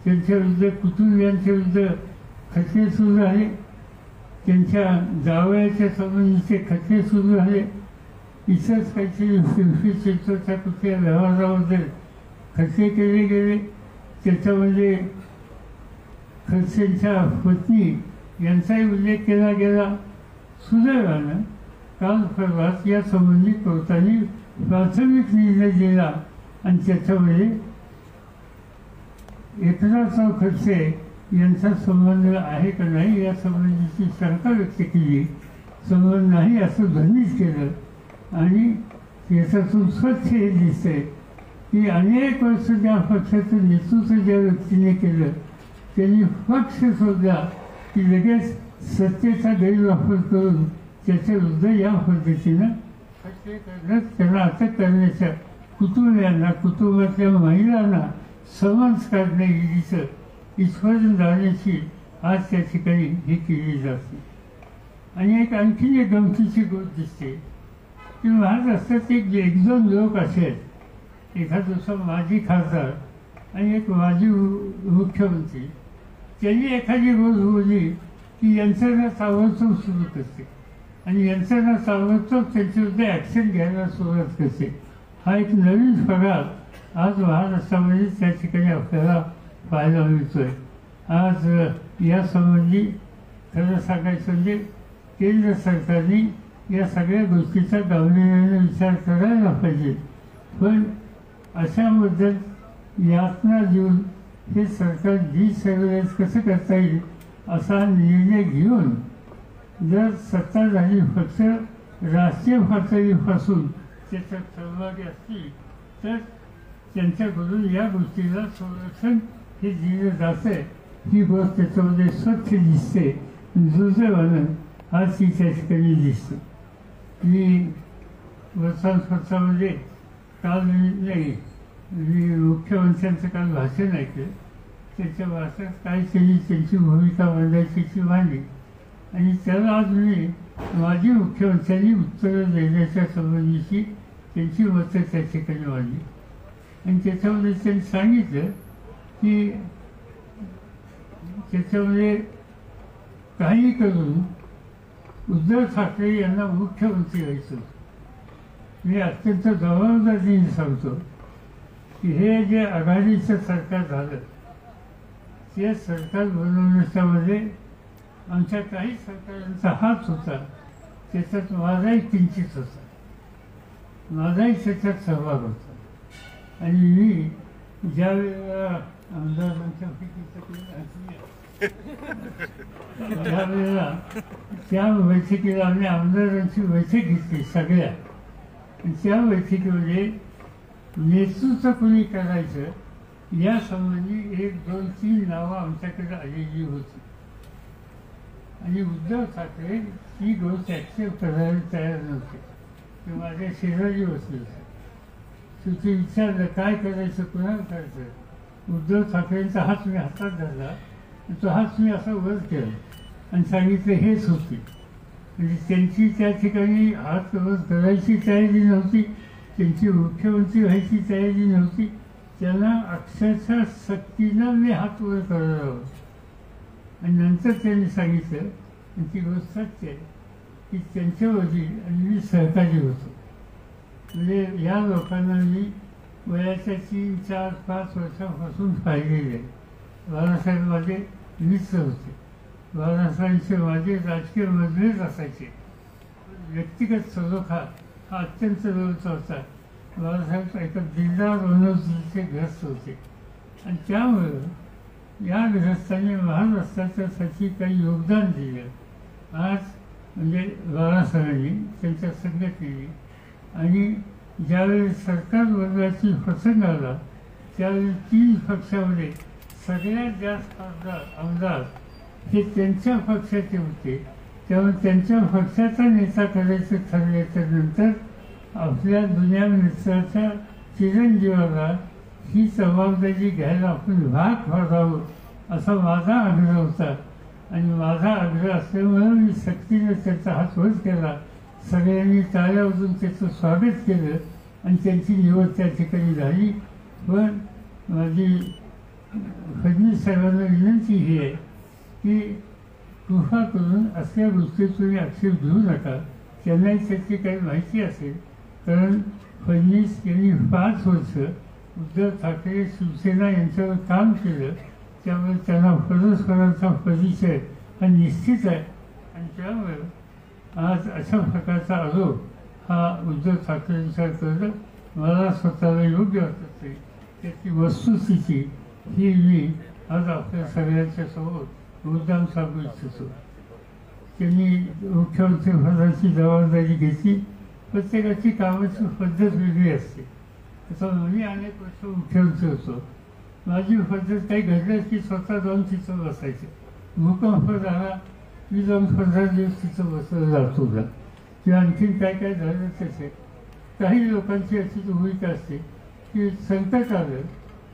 त्यांच्या विरुद्ध कुटुंबियांच्या विरुद्ध खटले सुरू झाले, त्यांच्या जावयाच्या संबंधीचे खटले सुरू झाले, इथंच काहीतरी पिंपरी चिंचवडच्या कुठल्या व्यवहाराबद्दल खटले केले गेले. त्याच्यामध्ये खडसेंच्या पत्नी यांचाही उल्लेख केला गेला. सुदैवानं काल परवाच या संबंधी कोर्टाने प्राथमिक निर्णय दिला आणि त्याच्यामध्ये एकनाथराव खडसे यांचा संबंध आहे का नाही या संबंधीची शंका व्यक्त केली. संबंध नाही असं ध्वनित केलं आणि याच्यातून स्वच्छ हे दिसतंय की अनेक वर्ष ज्या पक्षाचं नेतृत्व ज्या व्यक्तीने केलं त्यांनी पक्ष सोडला की लगेच सत्तेचा गैरवापर करून त्याच्या विरुद्ध या पद्धतीनं खटले करण्यात, त्यांना अटक करण्याच्या, कुटुंबियांना, कुटुंबातल्या महिलांना समन्स काढणे ईडीचं इथपर्यंत जाण्याची आज त्या ठिकाणी ही केली जाते. आणि आणखी एक गमतीची गोष्ट दिसते की महाराष्ट्रात 1-2 लोक असे आहेत, एखाद दुसरा माजी खासदार आणि एक माजी मुख्यमंत्री, त्यांनी एखादी गोष्ट बोलली की यंत्रणा ताबडतोब सुरू करते आणि यंत्रणा ताबडतोब त्यांच्या विरुद्ध ॲक्शन घ्यायला सुरुवात करते. हा एक नवीन प्रकार आज महाराष्ट्रामध्ये त्या ठिकाणी आपल्याला पाहायला मिळतोय. आज यासंबंधी खरं सांगायचं म्हणजे केंद्र सरकारने या सगळ्या गोष्टीचा गांभीर्याने विचार करायला पाहिजे. पण अशाबद्दल यातना देऊन हे सरकार डिसर्व्हिलन्स कसं करता येईल असा निर्णय घेऊन जर सत्ताधारी पक्ष राष्ट्रीय पातळीपासून त्याच्यात सहभागी असतील तर त्यांच्याकडून या गोष्टीला संरक्षण हे दिलं जातं आहे. ही गोष्ट त्याच्यामध्ये स्वच्छ दिसते. दुर्दैवानं आज ती त्या ठिकाणी दिसतं. मी वर्तमानपत्रामध्ये काल मी मुख्यमंत्र्यांचं काल भाषण ऐकलं. त्याच्या भाषणात काय त्यांनी त्यांची भूमिका मांडायची ती मांडली आणि त्याला आज मी माजी मुख्यमंत्र्यांनी उत्तरं देण्याच्या संबंधीची त्यांची मतं त्या ठिकाणी मांडली. आणि त्याच्यामध्ये त्यांनी सांगितलं की त्याच्यामध्ये काही करून उद्धव ठाकरे यांना मुख्यमंत्री व्हायचं. मी अत्यंत जबाबदारीने सांगतो की हे जे आघाडीचं सरकार झालं ते सरकार बनवण्याच्यामध्ये आमच्या काही सरकारांचा हात होता, त्याच्यात माझाही किंचित होता, माझाही त्याच्यात सहभाग होता. आणि मी ज्या वेळेला आमदारांच्या ज्या वेळेला त्या बैठकीला आम्ही आमदारांची बैठक घेतली सगळ्या, त्या बैठकीमध्ये नेतृत्व कोणी करायचं यासंबंधी 1, 2, 3 नावं आमच्याकडे आलेली होती आणि उद्धव ठाकरे ही गोष्ट ॲक्सेप्ट करायला तयार नव्हते. ते माझ्या शेजारी बसले होते. तिथे विचारलं काय करायचं, कुणाला करायचं. उद्धव ठाकरेंचा हात मी हातात धरला, तो हात मी असा वर केला आणि सांगितलं हेच होती. म्हणजे त्यांची त्या ठिकाणी हात वर करायची तयारी नव्हती, त्यांची मुख्यमंत्री व्हायची तयारी नव्हती. त्यांना अक्षरशः सक्तीनं मी हात वर करायला हवं. आणि नंतर त्यांनी सांगितलं, आणि ती गोष्ट सत्य आहे की त्यांच्या वडील आणि मी सहकारी होतो. म्हणजे या लोकांना मी वयाच्या 3, 4, 5 वर्षापासून पाहिलेले आहे. बाळासाहेब माझे मित्र होते. बाळासाहेबांचे माझे राजकीय मतभेद असायचे. व्यक्तिगत सलोखा हा अत्यंत जवळचा होता. बाळासाहेब एका दिलदार मनोवृत्तीचे ग्रस्त होते आणि त्यामुळं या ग्रस्तांनी महाराष्ट्राच्यासाठी काही योगदान दिलं. आज म्हणजे बाळासाहेबांनी त्यांच्या संघटनेने आणि ज्यावेळी सरकार बदलायची प्रसंग आला त्यावेळी 3 पक्षामध्ये सगळ्यात जास्त आमदार हे त्यांच्या पक्षाचे होते. त्यामुळे त्यांच्या पक्षाचा नेता करायचं ठरल्याच्या नंतर आपल्या जुन्या मित्राच्या चिरंजीवाला ही जबाबदारी घ्यायला आपण भाग पडावं असा माझा आग्रह होता. आणि माझा आग्रह असल्यामुळे मी सक्तीने त्याचा हात वर केला. सगळ्यांनी टाळ्या वाजून त्याचं स्वागत केलं आणि त्यांची निवड त्या ठिकाणी झाली. पण माझी फडणवीस साहेबांना विनंती ही आहे की कृपा करून असल्या गोष्टी तुम्ही आक्षेप घेऊ नका. त्यांनाही त्याची काही माहिती असेल, कारण फडणवीस यांनी 5 वर्ष उद्धव ठाकरे शिवसेना यांच्यावर काम केलं. त्यामुळे त्यांना परस्परांचा परिचय हा निश्चित आहे आणि त्यामुळे आज अशा प्रकारचा आरोप हा उद्धव ठाकरेंचा करणं मला स्वतःला योग्य वाटत नाही. त्याची वस्तुस्थिती ही मी आज आपल्या सगळ्यांच्या समोर मुद्दाम सांगू इच्छितो. त्यांनी मुख्यमंत्री पदाची जबाबदारी घेतली. प्रत्येकाची कामाची पद्धत वेगळी असते. तसं मी अनेक वर्ष मुख्यमंत्री होतो. माझी पद्धत काही घडलं की स्वतः जाऊन तिथं बसायचं. भूकंप झाला मी जाऊन 15 दिवस तिथं बसलं जातो का किंवा आणखीन काय काय झालं तसे. काही लोकांची अशी भूमिका असते की संकट आलं,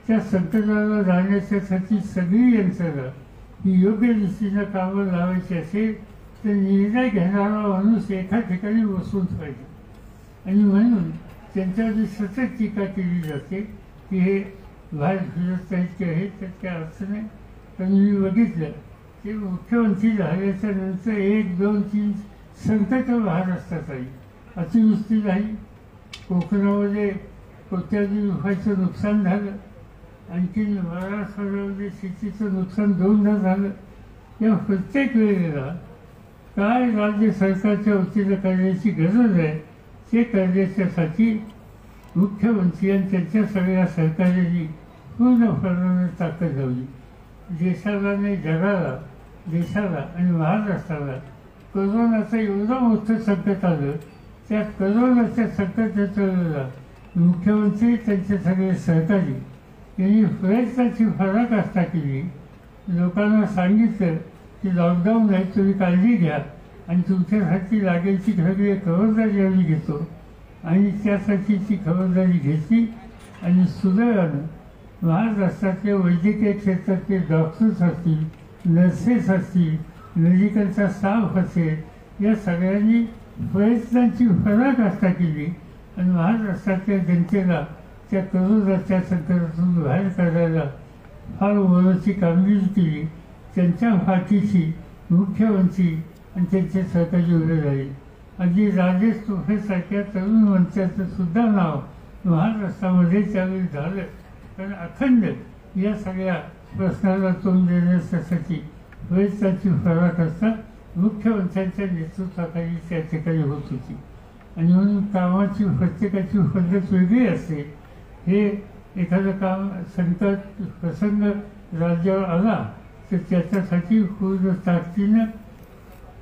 त्या संकटाला जाण्याच्यासाठी सगळी यंत्रणा ही योग्य दृष्टीनं कामं लावायची असेल तर निर्णय घेणारा माणूस एका ठिकाणी बसून पाहिजे. आणि म्हणून त्यांच्यावरती सतत टीका केली जाते की हे बाहेर फिरत नाहीत की हे त्यात काय अर्थ नाही. पण मी बघितलं की मुख्यमंत्री झाल्याच्या नंतर 1, 2, 3 संकटं महाराष्ट्रात आली. अतिवृष्टी झाली, कोकणामध्ये कोट्यावधी रुपयाचं नुकसान झालं, आणखीन महाराष्ट्रामध्ये शेतीचं नुकसान 2दा झालं. या प्रत्येक वेळेला काय राज्य सरकारच्या वतीनं करण्याची गरज आहे ते करण्याच्यासाठी मुख्यमंत्री आणि त्यांच्या सगळ्या सहकार्यांनी पूर्णपणाने ताकद लावली. देशाला नाही जगाला, देशाला आणि महाराष्ट्राला कोरोनाचं एवढं मोठं संकट आलं. त्या कोरोनाच्या संकटाच्या वेळेला मुख्यमंत्री त्यांचे सगळे सहकारी यांनी प्रयत्नाची पराकाष्ठा केली. लोकांना सांगितलं की लॉकडाऊन आहे, तुम्ही काळजी घ्या आणि तुमच्यासाठी लागेल ती सगळी खबरदारी आम्ही घेतो. आणि त्यासाठी ती खबरदारी घेतली आणि सुदैवानं महाराष्ट्रातल्या वैद्यकीय क्षेत्रातले डॉक्टर्स असतील, नर्सेस असतील, मेडिकलचा स्टाफ असेल, या सगळ्यांनी प्रयत्नांची पराकाष्ठा केली आणि महाराष्ट्रातल्या जनतेला त्या कोरोनाच्या संकटातून बाहेर काढायला फार मोलाची कामगिरी केली. त्यांच्या पाठीशी मुख्यमंत्री आणि त्यांचे सहकारी उभे राहिले. अगदी राजेश टोपेसारख्या तरुण मंत्र्याचं सुद्धा नाव महाराष्ट्रामध्ये त्यावेळी झालं. कारण अखंड या सगळ्या प्रश्नाला तोंड देण्यासाठी प्रयत्नाची पराकाष्ठा मुख्यमंत्र्यांच्या नेतृत्वाखाली त्या ठिकाणी होत होती. आणि म्हणून कामाची प्रत्येकाची पद्धत वेगळी असते हे एखादं काम संकट प्रसंग राज्यावर आला तर त्याच्यासाठी पूर्ण ताकदीनं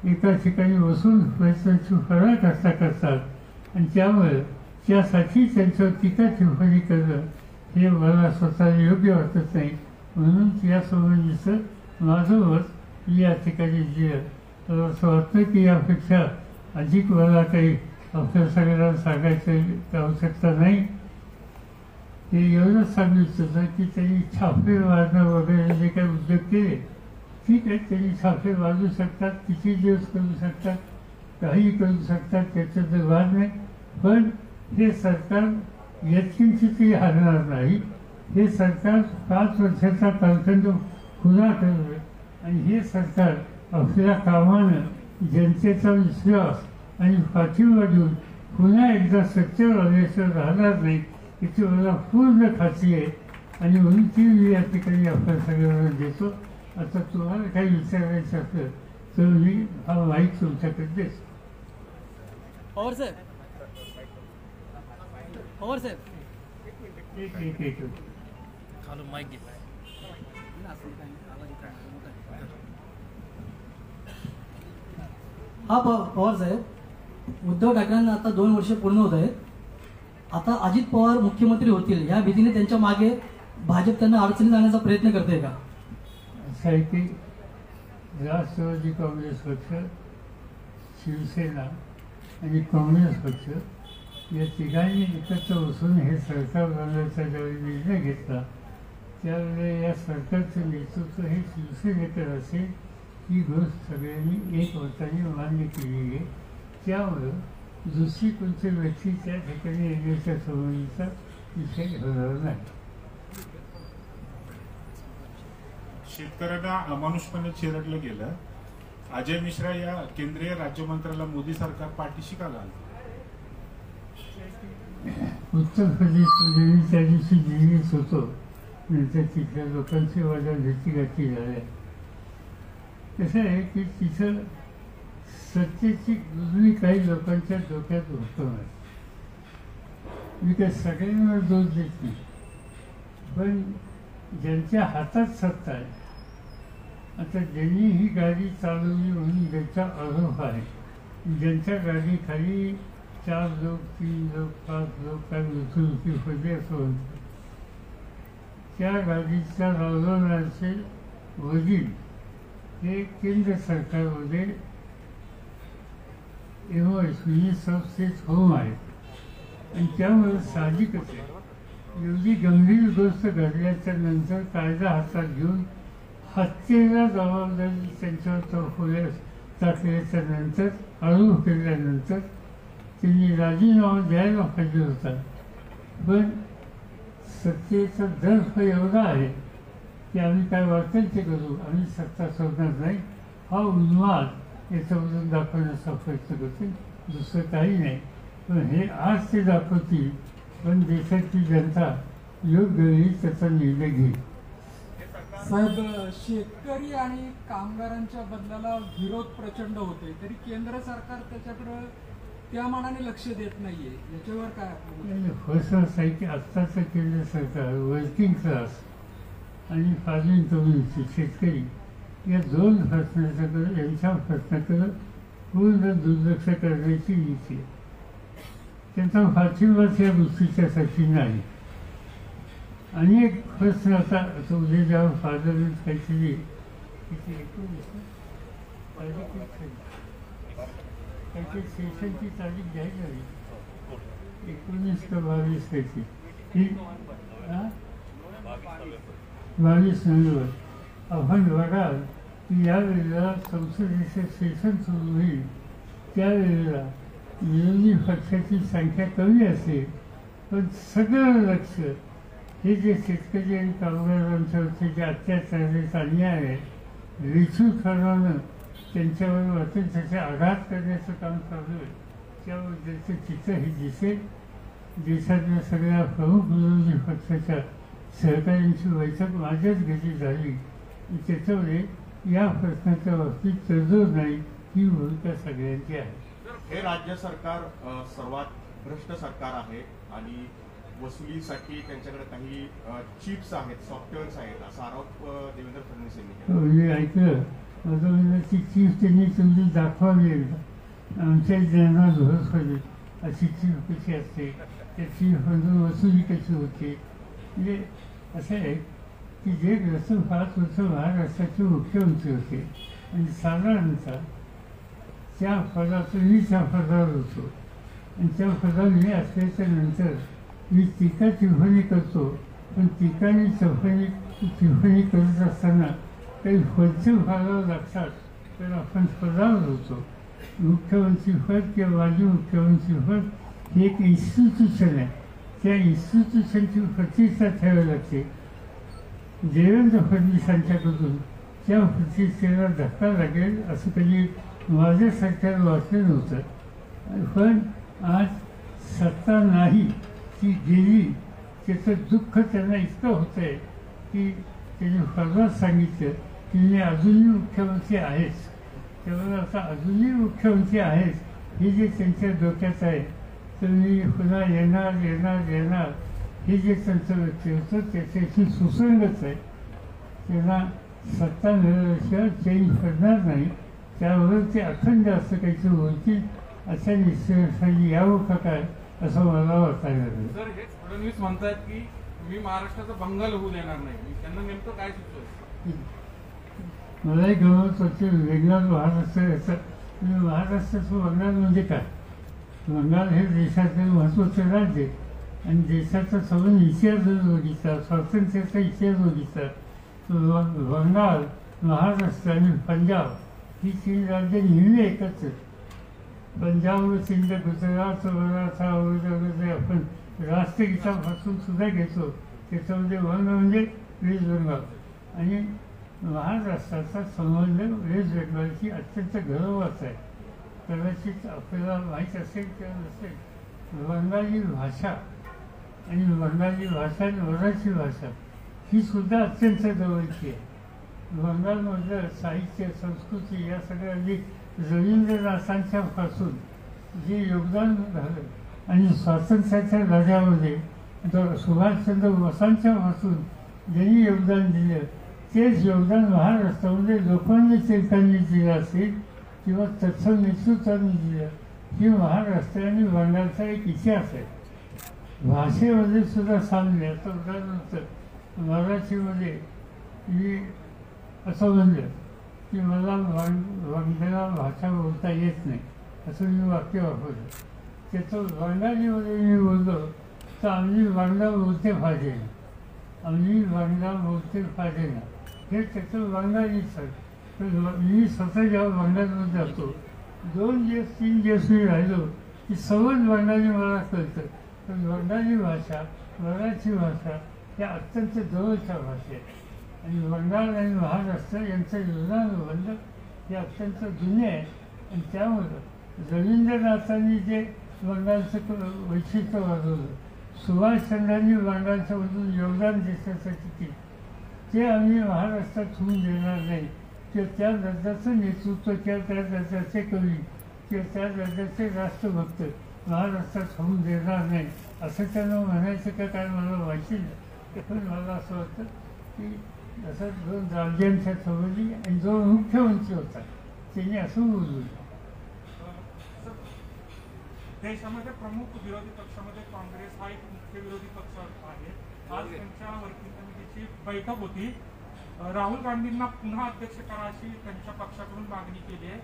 एका ठिकाणी बसून प्रयत्नाची फरक असतात आणि त्यामुळे त्यासाठी त्यांच्यावर टीका टिप्पणी करणं हे मला स्वतःला योग्य वाटत नाही. म्हणून यासंबंधीचं माझं मत या ठिकाणी दिलं. तर असं वाटतं की यापेक्षा अधिक मला काही आपल्या सगळ्यांना सांगायचं आवश्यकता नाही. ते एवढंच सांगितलं होतं की त्यांनी छापे मारणं वगैरे जे काही उद्योग केले ठीक आहे, त्यांनी छापे मारू शकतात, किती दिवस करू शकतात, काही करू शकतात, त्याचं तर वाद नाही. पण हे सरकार यत्किंचितही हरणार नाही. हे सरकार 5 वर्षाचा कालखंड पुन्हा करणार आणि हे सरकार आपल्या कामानं जनतेचा विश्वास आणि पाठिंबा देऊन पुन्हा एकदा सत्तेवर आल्याशिवाय राहणार नाही याची मला पूर्ण खात्री आहे. आणि म्हणून ती मी या ठिकाणी आपण सगळ्यांना देतो. आता तुम्हाला काही विचारायचं असलं तर मी हा माहीत तुमच्याकडे देतो.
पवार साहेब, पवार साहेब,
एक
हा पवार साहेब, उद्धव ठाकरेंना आता 2 वर्ष पूर्ण होत आहेत. आता अजित पवार मुख्यमंत्री होतील या भीतीने त्यांच्या मागे भाजप त्यांना अडचणीत आणण्याचा प्रयत्न करते का?
असं आहे की राष्ट्रवादी काँग्रेस पक्ष, शिवसेना आणि काँग्रेस पक्ष या तिघांनी एकत्र बसून हे सरकार बनवायचा ज्यावेळी निर्णय घेतला त्यावेळेला या सरकारचं नेतृत्व हे शिवसेनेकडे असेल ही गोष्ट सगळ्यांनी एक मताने मान्य केली आहे. त्यामुळं दुसरी कोणती व्यक्ती त्या ठिकाणी येण्याच्या संबंधीचा विषय होणार नाही.
शेतकऱ्यांना अमानुषपणे चिरडलं गेलं. अजय मिश्रा या केंद्रीय राज्यमंत्र्याला मोदी सरकार पाठीशी का घालतं?
उत्तर प्रदेशमध्ये मी त्या दिवशी दिल्लीत होतो. नंतर तिथल्या लोकांची माझ्या भेटीगाठी झाल्या. कसं आहे की तिथं सत्तेची गुजरी काही लोकांच्या डोक्यात उठवणार. मी काय सगळ्यांना दोष देत नाही, पण ज्यांच्या हातात सत्ता आहे, आता ज्यांनी ही गाडी चालवली म्हणून ज्यांचा आरोप आहे, ज्यांच्या गाडीखाली 4 लोक, 3 लोक, 5 लोक काय मृत्युमुखी होते असं म्हणतात, त्या गाडीच्या चालवण्याचे वडील हे केंद्र सरकारमध्ये मिनिस्टर ऑफ स्टेट होम आहेत. आणि त्यामुळे साहजिकच आहे एवढी गंभीर गोष्ट घडल्याच्या नंतर कायदा हातात घेऊन हत्येला जबाबदारी त्यांच्यावर टाकल्याच्या नंतर, आरोप केल्यानंतर त्यांनी राजीनामा द्यायला पाहिजे होता. पण सत्तेचा दर्फ एवढा आहे की आम्ही काय वाटेल ते करू, आम्ही सत्ता सोडणार नाही हा उन्माद याच्यामधून दाखवण्याचा प्रयत्न करते, दुसरं काही नाही. पण हे आज ते दाखवतील, पण देशाची जनता योग्य वेळी त्याचा निर्णय घेईल.
साहेब, शेतकरी आणि कामगारांच्या बदलाला विरोध प्रचंड होते तरी केंद्र सरकार त्याच्याकडे त्या मानाने लक्ष देत नाहीये, याच्यावर काय?
फर्स्ट असं आहे की आत्ताचं केंद्र सरकार वर्किंग क्लास आणि फार्मिंग कम्युनिटी, शेतकरी या 2 प्रश्नाच्याकडे, यांच्या प्रश्नाकडे पूर्ण दुर्लक्ष करण्याची नीती आहे. त्यांचा पाठिंबाच या गोष्टीच्यासाठी नाही. अनेक प्रश्न आता उद्या जेव्हा पार्लमेंट काहीतरी काहीतरी सेशनची तारीख जाहीर झाली 19 का 22 काहीतरी, 22 नोव्हेंबर. आपण बघाल की यावेळेला संसदेचे सेशन सुरू होईल त्यावेळेला विरोधी पक्षाची संख्या कमी असेल, पण सगळं लक्ष हे जे शेतकरी आणि कामगारांच्यावरचे जे अत्याचाराचे अन्याय आहे, विचूकपणानं त्यांच्यावर वाटेल त्याचे आघात करण्याचं काम चालू आहे. त्यामुळे त्याचं चित्र हे दिसेल. देशातल्या सगळ्या प्रमुख विरोधी पक्षाच्या सहकाऱ्यांची बैठक माझ्याच घरी झाली. त्याच्यामुळे या प्रश्नाच्या बाबतीत तडजोड नाही ही भूमिका सगळ्यांची आहे.
हे राज्य सरकार सर्वात भ्रष्ट सरकार आहे आणि वसुलीसाठी त्यांच्याकडे काही चिप्स आहेत, सॉफ्टवेअर्स आहेत, असा आरोप देवेंद्र फडणवीस यांनी केला.
हो, मी ऐकलं. माझं म्हणजे ती चीफ त्यांनी समजून दाखवावी एकदा. आमच्या ज्यांना झोस होईल अशी चीफ कशी असते, त्या चीफमधून वसुली कशी होते. म्हणजे असं आहे की जे 5 वर्ष महाराष्ट्राचे मुख्यमंत्री होते आणि साधारणतः त्या पदातून मी त्या पदावर होतो आणि त्या पदावर मी असल्याच्या नंतर मी टीका टिप्पणी करतो. पण टीका आणि टिप्पणी करत असताना काही वरचे भागावर लागतात तर आपण पदावर होतो. मुख्यमंत्रीपद किंवा माजी मुख्यमंत्रीपद हे एक इन्स्टिट्यूशन आहे. त्या इन्स्टिट्यूशनची प्रतिष्ठा ठेवावी लागते. देवेंद्र फडणवीसांच्याकडून त्या प्रतिष्ठेला धक्का लागेल असं कधी माझ्या सरकार वाटलं नव्हतं. पण आज सत्ता नाही ती गेली त्याचं दुःख त्यांना इतकं होतं आहे की त्यांनी परवाच सांगितलं की मी अजूनही मुख्यमंत्री आहेच. त्यामुळे आता अजूनही मुख्यमंत्री आहेच हे जे त्यांच्या डोक्यात आहे तर मी पुन्हा येणार हे जे त्यांचं व्यक्ती होतं त्याच्याशी सुसंगत आहे. त्यांना सत्ता मिळाल्याशिवाय चेंज करणार नाही. त्यावर ते अखंड असं काहीतरी बोलतील अशा निश्चयासाठी यावं का काय असं मला वाटायला लागलं.
सर, हेच फडणवीस म्हणतात की मी महाराष्ट्राचा बंगाल होऊ देणार नाही. त्यांना नेमकं काय सुचवलं?
मलाही गमत होते वेगळा महाराष्ट्र याचा. महाराष्ट्राचं बंगाल म्हणजे काय? बंगाल हे देशाचं महत्त्वाचं राज्य आणि देशाचा संबंध इतिहास बघितला, स्वातंत्र्याचा इतिहास बघितला. बंगाल, महाराष्ट्र आणि पंजाब ही 3 राज्य नेहमी एकत्र. पंजाब सिंध गुजरात मराठा वगैरे आपण राष्ट्रगीतापासून सुद्धा घेतो. त्याच्यामध्ये वन म्हणजे वेस्ट बेंगाल आणि महाराष्ट्राचा संबंध वेस्ट बेंगालची अत्यंत गौरवाचा आहे. कदाचित आपल्याला माहीत असेल किंवा नसेल, बंगाली भाषा आणि बंगाली भाषा आणि मराठी भाषा ही सुद्धा अत्यंत जवळची आहे. बंगालमधलं साहित्य, संस्कृती या सगळ्यांनी रवींद्रनाथांच्या पासून जे योगदान झालं आणि स्वातंत्र्याच्या लढ्यामध्ये सुभाषचंद्र बोसांच्या पासून ज्यांनी योगदान दिलं तेच योगदान महाराष्ट्रामध्ये लोकांनी टिळकांनी दिलं असेल किंवा तत्सम नेतृत्वाने दिलं. ही महाराष्ट्र आणि बंगालचा एक इतिहास आहे. भाषेमध्ये सुद्धा साम्य. आता उदाहरणार्थ मराठीमध्ये मी असं म्हणलं की मला बंगाला भाषा बोलता येत नाही असं मी वाक्य वापरलं. त्याचं बंगालीमध्ये मी बोललो तर आम्ही बंगाल बोलते पाहिजे ना, आम्ही बंगाल बोलते पाहिजे ना, हे त्याचं बंगालीच आहे. तर मी स्वतः जेव्हा बंगालमध्ये जातो 2 दिवस 3 दिवस मी राहिलो की सवड बंगाली मला कळतं. तर बंगाली भाषा, मराठी भाषा या अत्यंत जवळच्या भाषा आहेत आणि बंगाल आणि महाराष्ट्र यांचं योजनाबंध हे अत्यंत जुने आहे. आणि त्यामुळं रवींद्रनाथांनी जे बंगालचं वैशिष्ट्य वाढवलं, सुभाषचंद्रांनी बंगालच्यामधून योगदान देशासाठी केलं, ते आम्ही महाराष्ट्रात होऊन देणार नाही. किंवा त्या दर्जाचं नेतृत्व किंवा त्या दर्जाचे कवी किंवा त्या दर्जाचे राष्ट्रभक्त महाराष्ट्रात होऊन देणार नाही असं त्यांना म्हणायचं का काय मला माहिती नाही. पण मला असं वाटतं की असं 2 राज्यांच्या संबंधी आणि जो मुख्यमंत्री होता त्यांनी असं बोललं.
देशामध्ये प्रमुख विरोधी पक्षामध्ये काँग्रेस हा एक मुख्य विरोधी पक्ष आहे. आज त्यांच्या वर्किंग कमिटीची बैठक होती. राहुल गांधींना पुन्हा अध्यक्ष करा अशी त्यांच्या पक्षाकडून मागणी केली आहे.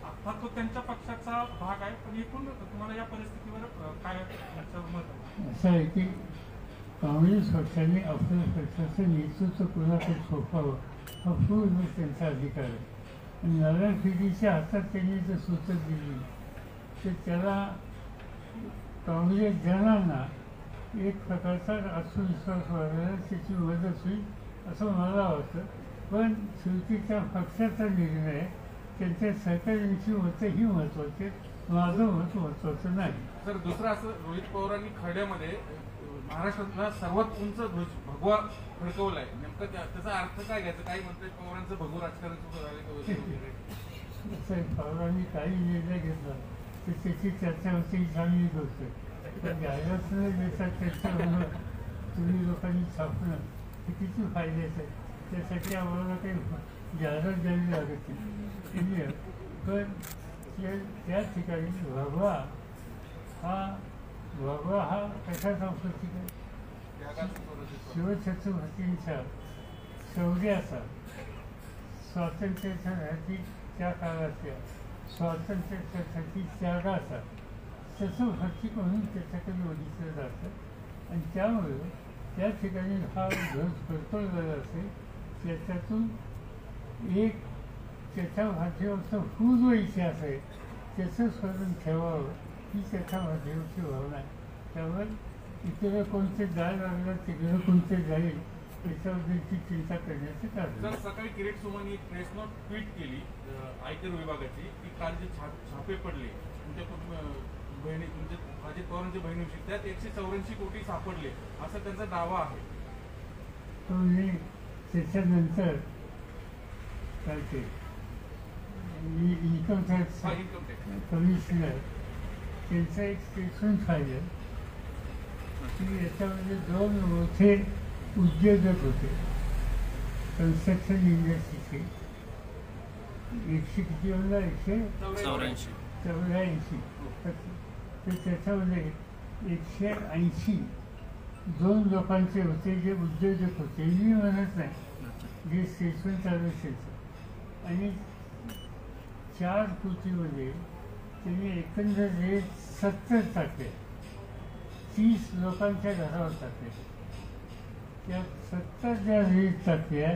आता तो त्यांच्या पक्षाचा भाग आहे, पण एकूण तुम्हाला या परिस्थितीवर काय मत आहे?
असं आहे की काँग्रेस पक्षाने आपल्या पक्षाचं नेतृत्व कोणाकडे सोपावं हा पूर्ण त्यांचा अधिकार आहे. आणि नव्या पिढीच्या हातात त्यांनी जर सूचक दिली तर त्याला काँग्रेस जनांना एक प्रकारचा आत्मविश्वास वाढवायला त्याची मदत होईल असं मला वाटतं. पण शेवटी त्या पक्षाचा निर्णय, त्यांच्या सहकार्यांची मतं ही महत्त्वाची, माझं मत महत्त्वाचं नाही.
सर, दुसरं असं, रोहित पवारांनी खर्ड्यामध्ये महाराष्ट्रातला सर्वात उंच ध्वज भगवा फडकवलाय. नेमकं त्याचा अर्थ काय घ्यायचा? काही म्हणतात पवारांचं भगवं राजकारण सुरू
झालं. पवारांनी काही निर्णय घेतला तर त्याची चर्चा होती, चांगली गोष्ट. जाहिरात देतात त्याच्यावर तुम्ही लोकांनी छापणं हे किती फायद्याचं आहे. त्यासाठी आम्हाला काही जाहिरात द्यावी लागत नाही. पण त्या ठिकाणी भगवा हा कशाचा प्रतीक आहे? शिवछत्रपतींच्या शौर्याचा, स्वातंत्र्यासाठी त्या काळातल्या स्वातंत्र्यासाठी त्यागाचा तसं प्रतीक म्हणून त्याच्याकडे बघितलं जातं. आणि त्यामुळे त्या ठिकाणी हा ध्वज फडकवलेला असेल त्याच्यातून एक त्याच्या माध्यमाचा पूर्व इतिहास आहे त्याचं स्मरण ठेवावं ही त्याच्या माध्यमाची भावना आहे. त्यामुळे इतर कोणते जाय लागलं तिकडे कोणते जाईल याच्याबद्दलची चिंता करण्याचं कारण.
सर, सकाळी किरीट सुमननी एक प्रेस नोट ट्विट केली आयकर विभागाची की काल जे छापे पडले तुमच्या बहिणी, तुमच्या अजित पवारांच्या बहिणीविषयी त्यात 184 कोटी सापडले असा त्यांचा दावा आहे.
तो त्याच्यानंतर काय ते इन्कम टॅक्स कमिशनर त्यांचं एक स्टेटमेंट पाहिलं की याच्यामध्ये 2 मोठे उद्योजक होते कन्स्ट्रक्शन इंडस्ट्रीचे. 100 किती म्हणला? 184. तर त्याच्यामध्ये 180 2 लोकांचे होते जे उद्योजक होते. मी म्हणत नाही, जे स्टेटमेंट चालू त्याचं. आणि 4 कोटीमध्ये त्यांनी एकंदर 70 टाकले. 30 लोकांच्या घरावर टाकले. त्या 70 ज्या रेट टाकल्या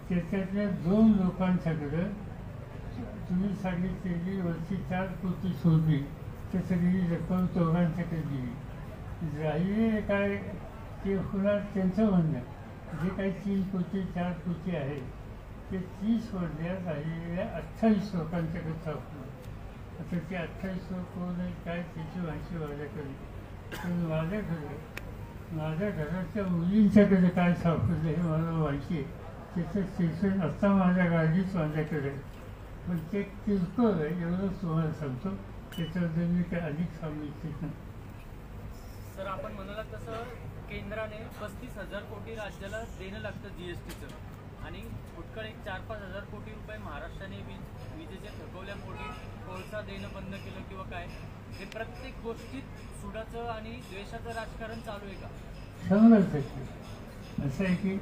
त्याच्यातल्या 2 लोकांच्याकडं तुम्ही सांगितलेली वरची 4 कोटी सोडली तर सगळी रक्कम दोघांच्याकडे दिली. राहिले काय ते पुन्हा त्यांचं म्हणणं जे काही 3 कोटी 4 कोटी आहे ते 30 मधल्या राहिलेल्या 28 लोकांच्याकडे सापडलं. आता ते 28 लोक कोण आहे काय त्याची माहिती माझ्याकडे. पण माझ्या घराच्या मुलींच्याकडे काय सापडलं हे मला माहिती आहे. त्याचं स्टेशन आत्ता माझ्या गाडीच माझ्याकडे आहे. पण ते किरकोळ आहे एवढंच तुम्हाला सांगतो. त्याच्याबद्दल मी काय अधिक सांगू इच्छित नाही.
सर, आपण म्हणाला तसं केंद्राने 35,000 कोटी राज्याला देणं लागतं GSTचं आणि फुटकळ एक 4-5 हजार कोटी रुपये महाराष्ट्राने विजेच्या थकवल्यापोटी कोळसा देणं बंद केलं किंवा काय, हे प्रत्येक गोष्टीत सुडाचं आणि द्वेषाचं राजकारण चालू आहे का?
100% असं आहे की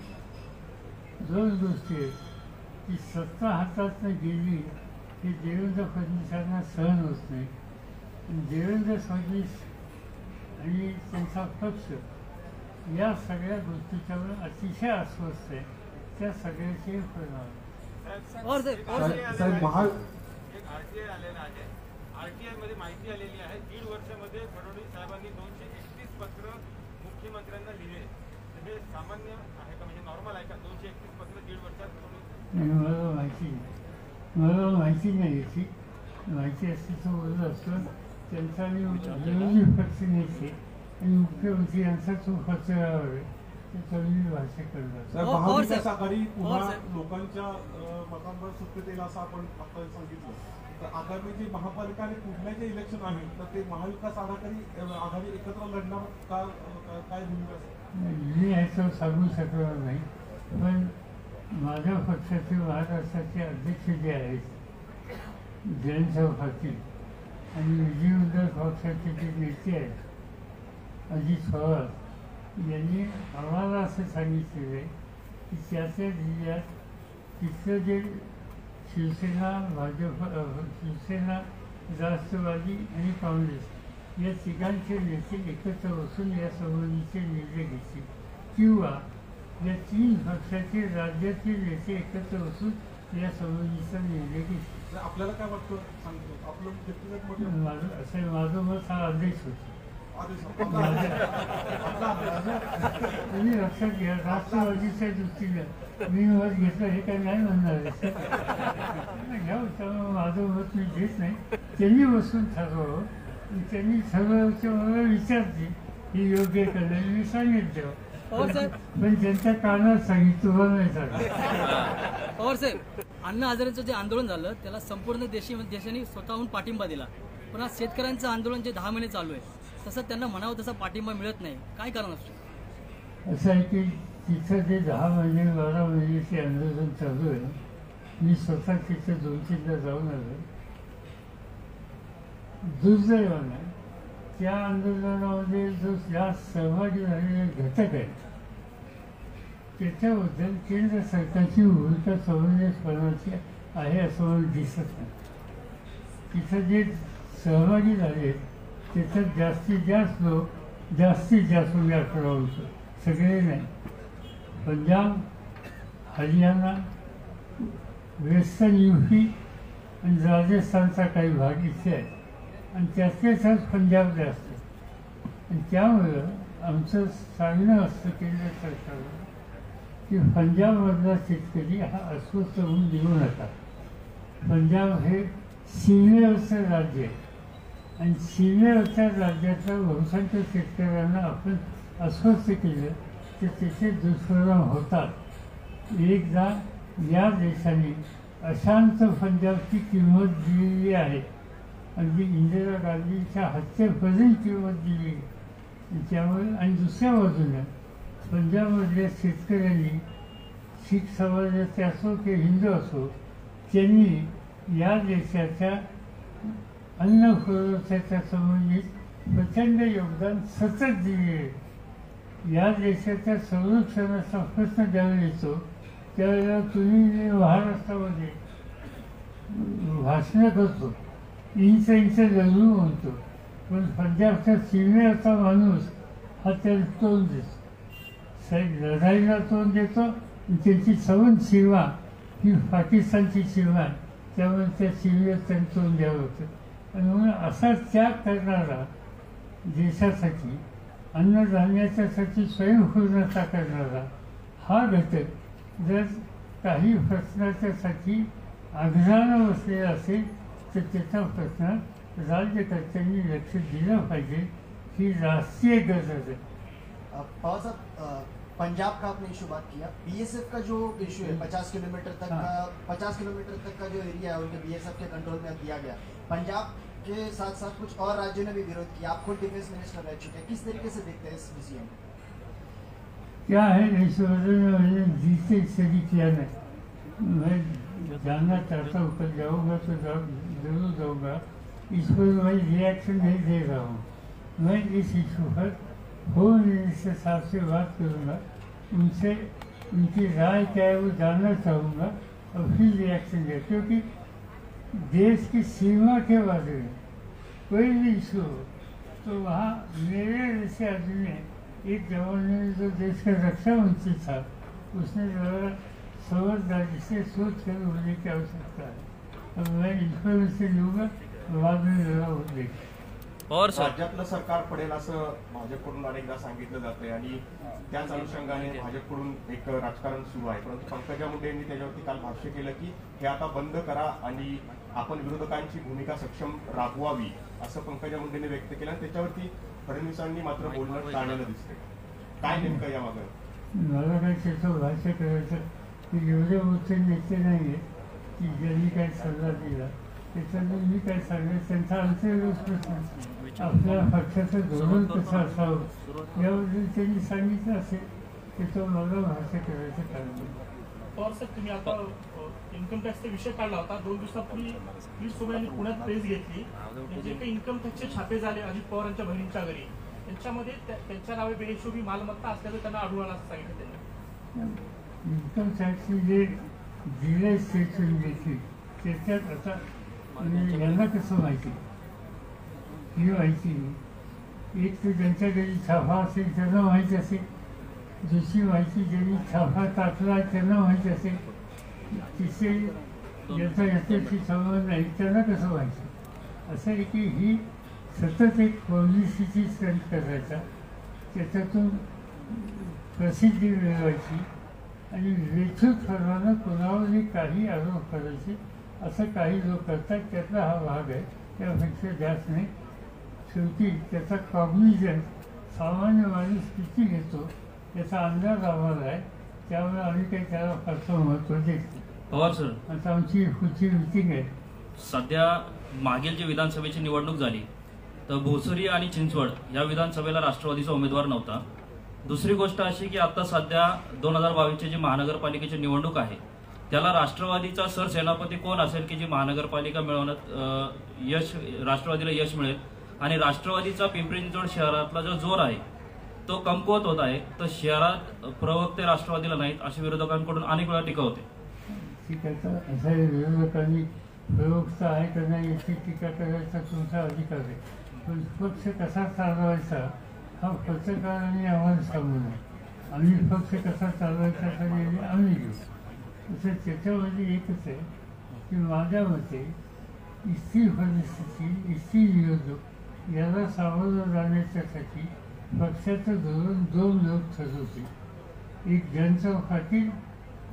2 गोष्टी आहेत की सत्ता हातातनं गेली की देवेंद्र फडणवीसांना सहन होत नाही. देवेंद्र फडणवीस आणि त्यांचा पक्ष या सगळ्या गोष्टीच्यावर अतिशय अस्वस्थ आहे. त्या सगळ्याचे परिणाम
RTI आलेला आहे. RTI मध्ये माहिती आलेली आहे 1.5 वर्षामध्ये फडणवीस साहेबांनी 231 पत्र मुख्यमंत्र्यांना लिहिले. हे सामान्य आहे का, म्हणजे नॉर्मल आहे का 231 पत्र 1.5 वर्षात?
मला माहिती नाही याची. माहिती असते तर बोललं असतं. त्यांचा विरोधी पक्ष नाही आणि मुख्यमंत्री यांचा तो पत्रावर भाषा करणार.
महाविकास आघाडी पुन्हा लोकांच्या मतांवर सत्तेत येईल असं आपण आता सांगितलं. तर आगामी जे महापालिका आणि कुठल्या जे इलेक्शन आहे तर ते महाविकास आघाडी एकत्र लढणार का, काय भूमिका असेल?
मी याचं सांगू शकणार नाही. पण माझ्या पक्षाचे महाराष्ट्राचे अध्यक्ष जे आहेत जयंतराव पाटील आणि विधिमंडळ पक्षाचे जे नेते आहेत अजित पवार यांनी आम्हाला असं सांगितलेलं आहे की त्या जिल्ह्यात तिथलं जे शिवसेना, भाजप, शिवसेना, राष्ट्रवादी आणि काँग्रेस या तिघांचे नेते एकत्र बसून या संबंधीचे निर्णय घेतील किंवा या 3 पक्षाचे राज्यातील नेते एकत्र बसून या संबंधीचा निर्णय घेतील.
आपल्याला काय वाटतं सांगतो आपलं व्यक्तिगत
माझं मत हा आदेश होतो. तुम्ही लक्षात घ्या राष्ट्रवादीच्या दृष्टीनं मी मत घेतलं हे काही नाही म्हणणार घ्या. त्यामुळे माझं मत मी घेत नाही. त्यांनी बसून ठरवावं. त्यांनी ठरवायचं मला विचारते ही योग्य करणार मी सांगितलं. पण त्यांच्या कानात सांगितलं नाही सांगितलं.
पवार साहेब, अण्णा हजारेचं जे आंदोलन झालं त्याला संपूर्ण देशाने स्वतःहून पाठिंबा दिला. पण आज शेतकऱ्यांचं आंदोलन जे 10 महिने चालू आहे तसं त्यांना म्हणावं तसा पाठिंबा मिळत नाही, काय कारण असतं?
असं आहे की तिथं जे 10 महिने 12 महिन्याचे आंदोलन चालू आहे, मी स्वतः तिथं 2-3दा जाऊन आलो. दुर्दैवानं त्या आंदोलनामध्ये जो या सहभागी झालेले घटक आहेत त्याच्याबद्दल केंद्र सरकारची भूमिका समंजसपणाची आहे असं मला दिसत नाही. तिथं जे सहभागी झाले त्याच्यात जास्तीत जास्त लोक जास्तीत जास्त मी आकडा होतो, सगळे नाही. पंजाब, हरियाणा, वेस्टर्न UP आणि राजस्थानचा काही भाग इथे आहे आणि त्यातलेच पंजाब जास्त. आणि त्यामुळं आमचं सांगणं असतं केंद्र सरकारला की पंजाबमधला शेतकरी हा अस्वस्थ होऊन देऊ नका. पंजाब हे सीमेवरचं राज्य आहे आणि सीमेवरच्या राज्यातल्या बहुसंख्य शेतकऱ्यांना आपण अस्वस्थ केलं तर त्याचे दुष्परिणाम होतात. एकदा या देशाने अशांत पंजाबची किंमत दिलेली आहे, अगदी इंदिरा गांधीच्या हत्येपर्यंत किंमत दिली. त्यामुळे आणि दुसऱ्या बाजूनं पंजाबमधल्या शेतकऱ्यांनी, शीख समाजाचे असो की हिंदू असो, त्यांनी या देशाच्या अन्न पुरवठ्याच्या संबंधित प्रचंड योगदान सतत दिले. या देशाच्या संरक्षणाचा प्रश्न ज्यावेळी येतो त्यावेळेला तुम्ही महाराष्ट्रामध्ये भाषणं करतो, इंच लढू म्हणतो, पण पंजाबच्या सीमेवरचा माणूस हा त्याला तोंड देतो, लढाईला तोंड देतो. त्यांची संबंध सीमा ही पाकिस्तानची सीमा आहे, त्यामुळे त्या सीमेवर त्यांनी तोंड द्यावं होतं. आणि म्हणून असा त्याग करणारा, देशासाठी अन्नधान्याच्यासाठी स्वयंपूर्णता करणारा हा घटक जर काही प्रश्नाच्यासाठी आग्रहानं बसलेला असेल तर त्याचा प्रश्न राज्यकर्त्यांनी लक्ष दिलं पाहिजे, ही राष्ट्रीय गरज आहे.
पवार साहब, पंजाब का आपने इशू बात किया, BSF का जो इशू है 50 किलोमीटर तक का जो एरिया है उनके BSF के कंट्रोल में दिया गया. पंजाब के साथ साथ कुछ और राज्यों ने भी विरोध किया. आप खुद डिफेंस मिनिस्टर रह चुके हैं, किस तरीके से देखते हैं इस डिसीजन?
क्या है इस वजह में मैंने जीते स्टडी किया नहीं, मैं जानना चाहता हूँ, कल जाऊँगा तो जरूर जाऊँगा. इस पर मैं रिएक्शन नहीं दे रहा हूँ. मैं इस इशू पर होम मिनिस्टर साहब से बात करूँगा, उनसे उनकी राय क्या है वो जानना चाहूँगा और फिर रिएक्शन दे. क्योंकि देश की सीमा के बारे में कोई भी इशू हो तो वहाँ मेरे जैसे आदमी ने, एक जवान ने जो देश का रक्षा मंत्री था उसने ज़रा समझदारी से सोच कर बोलने की आवश्यकता है. अब मैं इन्फॉर्मेशन लूँगा, बाद में ज़रा वो देख.
और
राज्यातलं सरकार पडेल असं भाजपकडून अनेकदा सांगितलं जातंय आणि त्याच अनुषंगाने भाजपकडून एक राजकारण सुरू आहे. परंतु पंकजा मुंडे यांनी त्याच्यावरती काल भाष्य केलं की हे आता बंद करा आणि आपण विरोधकांची भूमिका सक्षम राबवावी असं पंकजा मुंडेंनी व्यक्त केलं. आणि त्याच्यावरती फडणवीसांनी मात्र बोलणं टाळलेलं दिसतंय. काय नेमकं या मागं?
मला काय त्याचं भाष्य करायचं की एवढे मोठे नेते नाही आहेत की ज्यांनी काय सल्ला दिला त्याच्यातून मी काय सांगेल. त्यांचा अंतर्गत प्रश्न, आपल्या पक्षाचं धोरण कसं असावं याबद्दल त्यांनी सांगितलं असेल, त्याचं मला भाष्य करायचं कारण नाही.
पवार साहेब, तुम्ही आता इन्कम टॅक्सचा विषय काढला होता. 2 दिवसापूर्वी प्लीज सोबत पुण्यात प्रेस घेतली. जे काही इन्कम टॅक्सचे छापे झाले अजित पवारांच्या बहिणींच्या घरी, त्यांच्यामध्ये त्यांच्या नावे बेहिशोबी मालमत्ता असल्याचं त्यांना आढळून आलं असं सांगितलं त्यांनी.
इन्कम टॅक्सचे जे दिले स्टेटमेंट घेतली त्याच्यात आता यांना कसं माहिती, ही माहिती नाही. एक तर ज्यांच्या घरी छापा असेल त्यांना माहिती असेल, दुसरी माहिती ज्यांनी छापा टाकला त्यांना माहिती असेल, तिसरी ज्यांचा याच्याशी संबंध नाही त्यांना कसं माहिती. असं आहे की ही सतत एक पब्लिसिटी स्टंट करायचा, त्याच्यातून प्रसिद्धी मिळवायची आणि वेठूकपणानं कुणावरही काही आरोप करायचे असं काही लोक करतात. त्यातला हा भाग आहे, त्यापेक्षा जास्त नाही. शेवटी त्याचा कॉग्निजन सामान्य माणूस किती घेतो याचा अंदाज आम्हाला आहे, त्यामुळे आम्ही काही त्याला फारसं महत्त्व देत नाही.
पवार सर,
आता आमची पुढची मिटिंग आहे.
सध्या मागील जी विधानसभेची निवडणूक झाली तर भोसरी आणि चिंचवड या विधानसभेला राष्ट्रवादीचा उमेदवार नव्हता. दुसरी गोष्ट अशी की आता सध्या 2022ची जी महानगरपालिकेची निवडणूक आहे त्याला राष्ट्रवादीचा सरसेनापती कोण असेल की जी महानगरपालिका मिळवण्यात राष्ट्रवादीला यश मिळेल. आणि राष्ट्रवादीचा पिंपरी चिंचवड शहरातला जो जोर आहे तो कमकुवत होत आहे. तर शहरात प्रवक्ते राष्ट्रवादीला नाहीत अशी विरोधकांकडून अनेक वेळा टीका होते.
ठीक आहे, तर असं विरोधकांनी प्रवक्ता आहे का नाही याची टीका करायचा तुमचा अधिकार आहे, पण पक्ष कसा चालवायचा हा पत्रकारांनी आम्हाला सांगू नये. आम्ही पक्ष कसा चालवायचा तर आम्ही घेऊ. तसं त्याच्यामध्ये एकच आहे की माझ्या मते इस्त्री परिस्थिती, इस्त्री विरोधक याला सामोरं जाण्याच्यासाठी पक्षाचं धोरण 2 लोक ठरवते. एक जयंतराव पाटील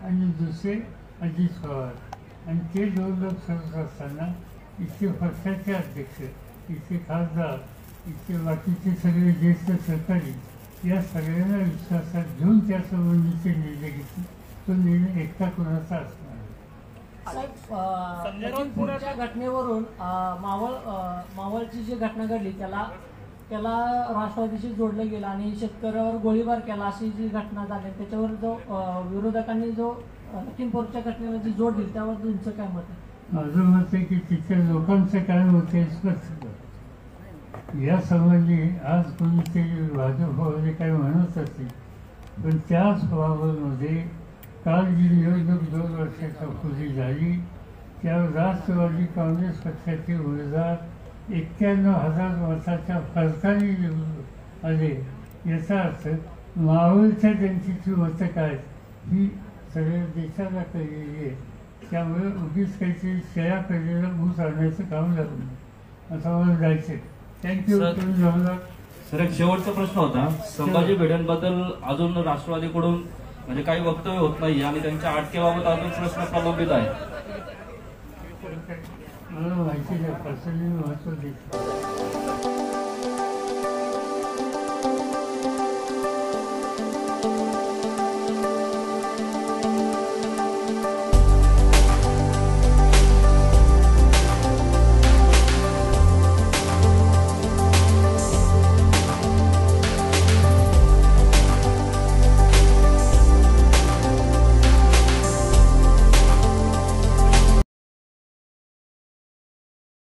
आणि दुसरे अजित पवार. आणि ते 2 लोक ठरवत असताना इथे पक्षाचे अध्यक्ष, इथे खासदार, इथे बाकीचे सगळे ज्येष्ठ सहकारी या सगळ्यांना विश्वासात घेऊन त्या संबंधीचे निर्णय घेतले. तो निर्णय एकटा कोणाचा असणार.
लखीमपूरच्या घटनेवरून मावळची जी घटना घडली त्याला राष्ट्रवादीशी जोडलं गेलं आणि शेतकऱ्यावर गोळीबार केला अशी जी घटना झाली त्याच्यावर जो विरोधकांनी जो लखीमपूरच्या घटनेला जी जोड दिली त्यावर तुमचं काय मत आहे?
माझं मत आहे की तिथल्या लोकांचं काय मत आहे स्पष्ट. या संबंधी आज कोणीतरी भाजपवाले काय म्हणत असतील, पण त्याच बाबतमध्ये काल जी निवडणूक 2 वर्षाच्या पूर्वी झाली त्यावर राष्ट्रवादी काँग्रेस पक्षाचे उमेदवार 91,000 मताच्या फरकाने निवडून आले. याचा अर्थ मावळच्या जनतेची मतं काय ही सगळ्या देशाला कळलेली आहे. त्यामुळे उगीच काहीतरी शया पेरलेलं ऊस आणण्याचं काम लागू नये असं मला जायचं. थँक्यू.
सर, एक शेवटचा प्रश्न होता. संभाजी भिडेंबद्दल अजून राष्ट्रवादीकडून म्हणजे काही वक्तव्य होत नाही आणि त्यांच्या अटकेबाबत अजून प्रश्न प्रलंबित आहे.
मला माहिती नाही, पर्सनली महत्व देतो.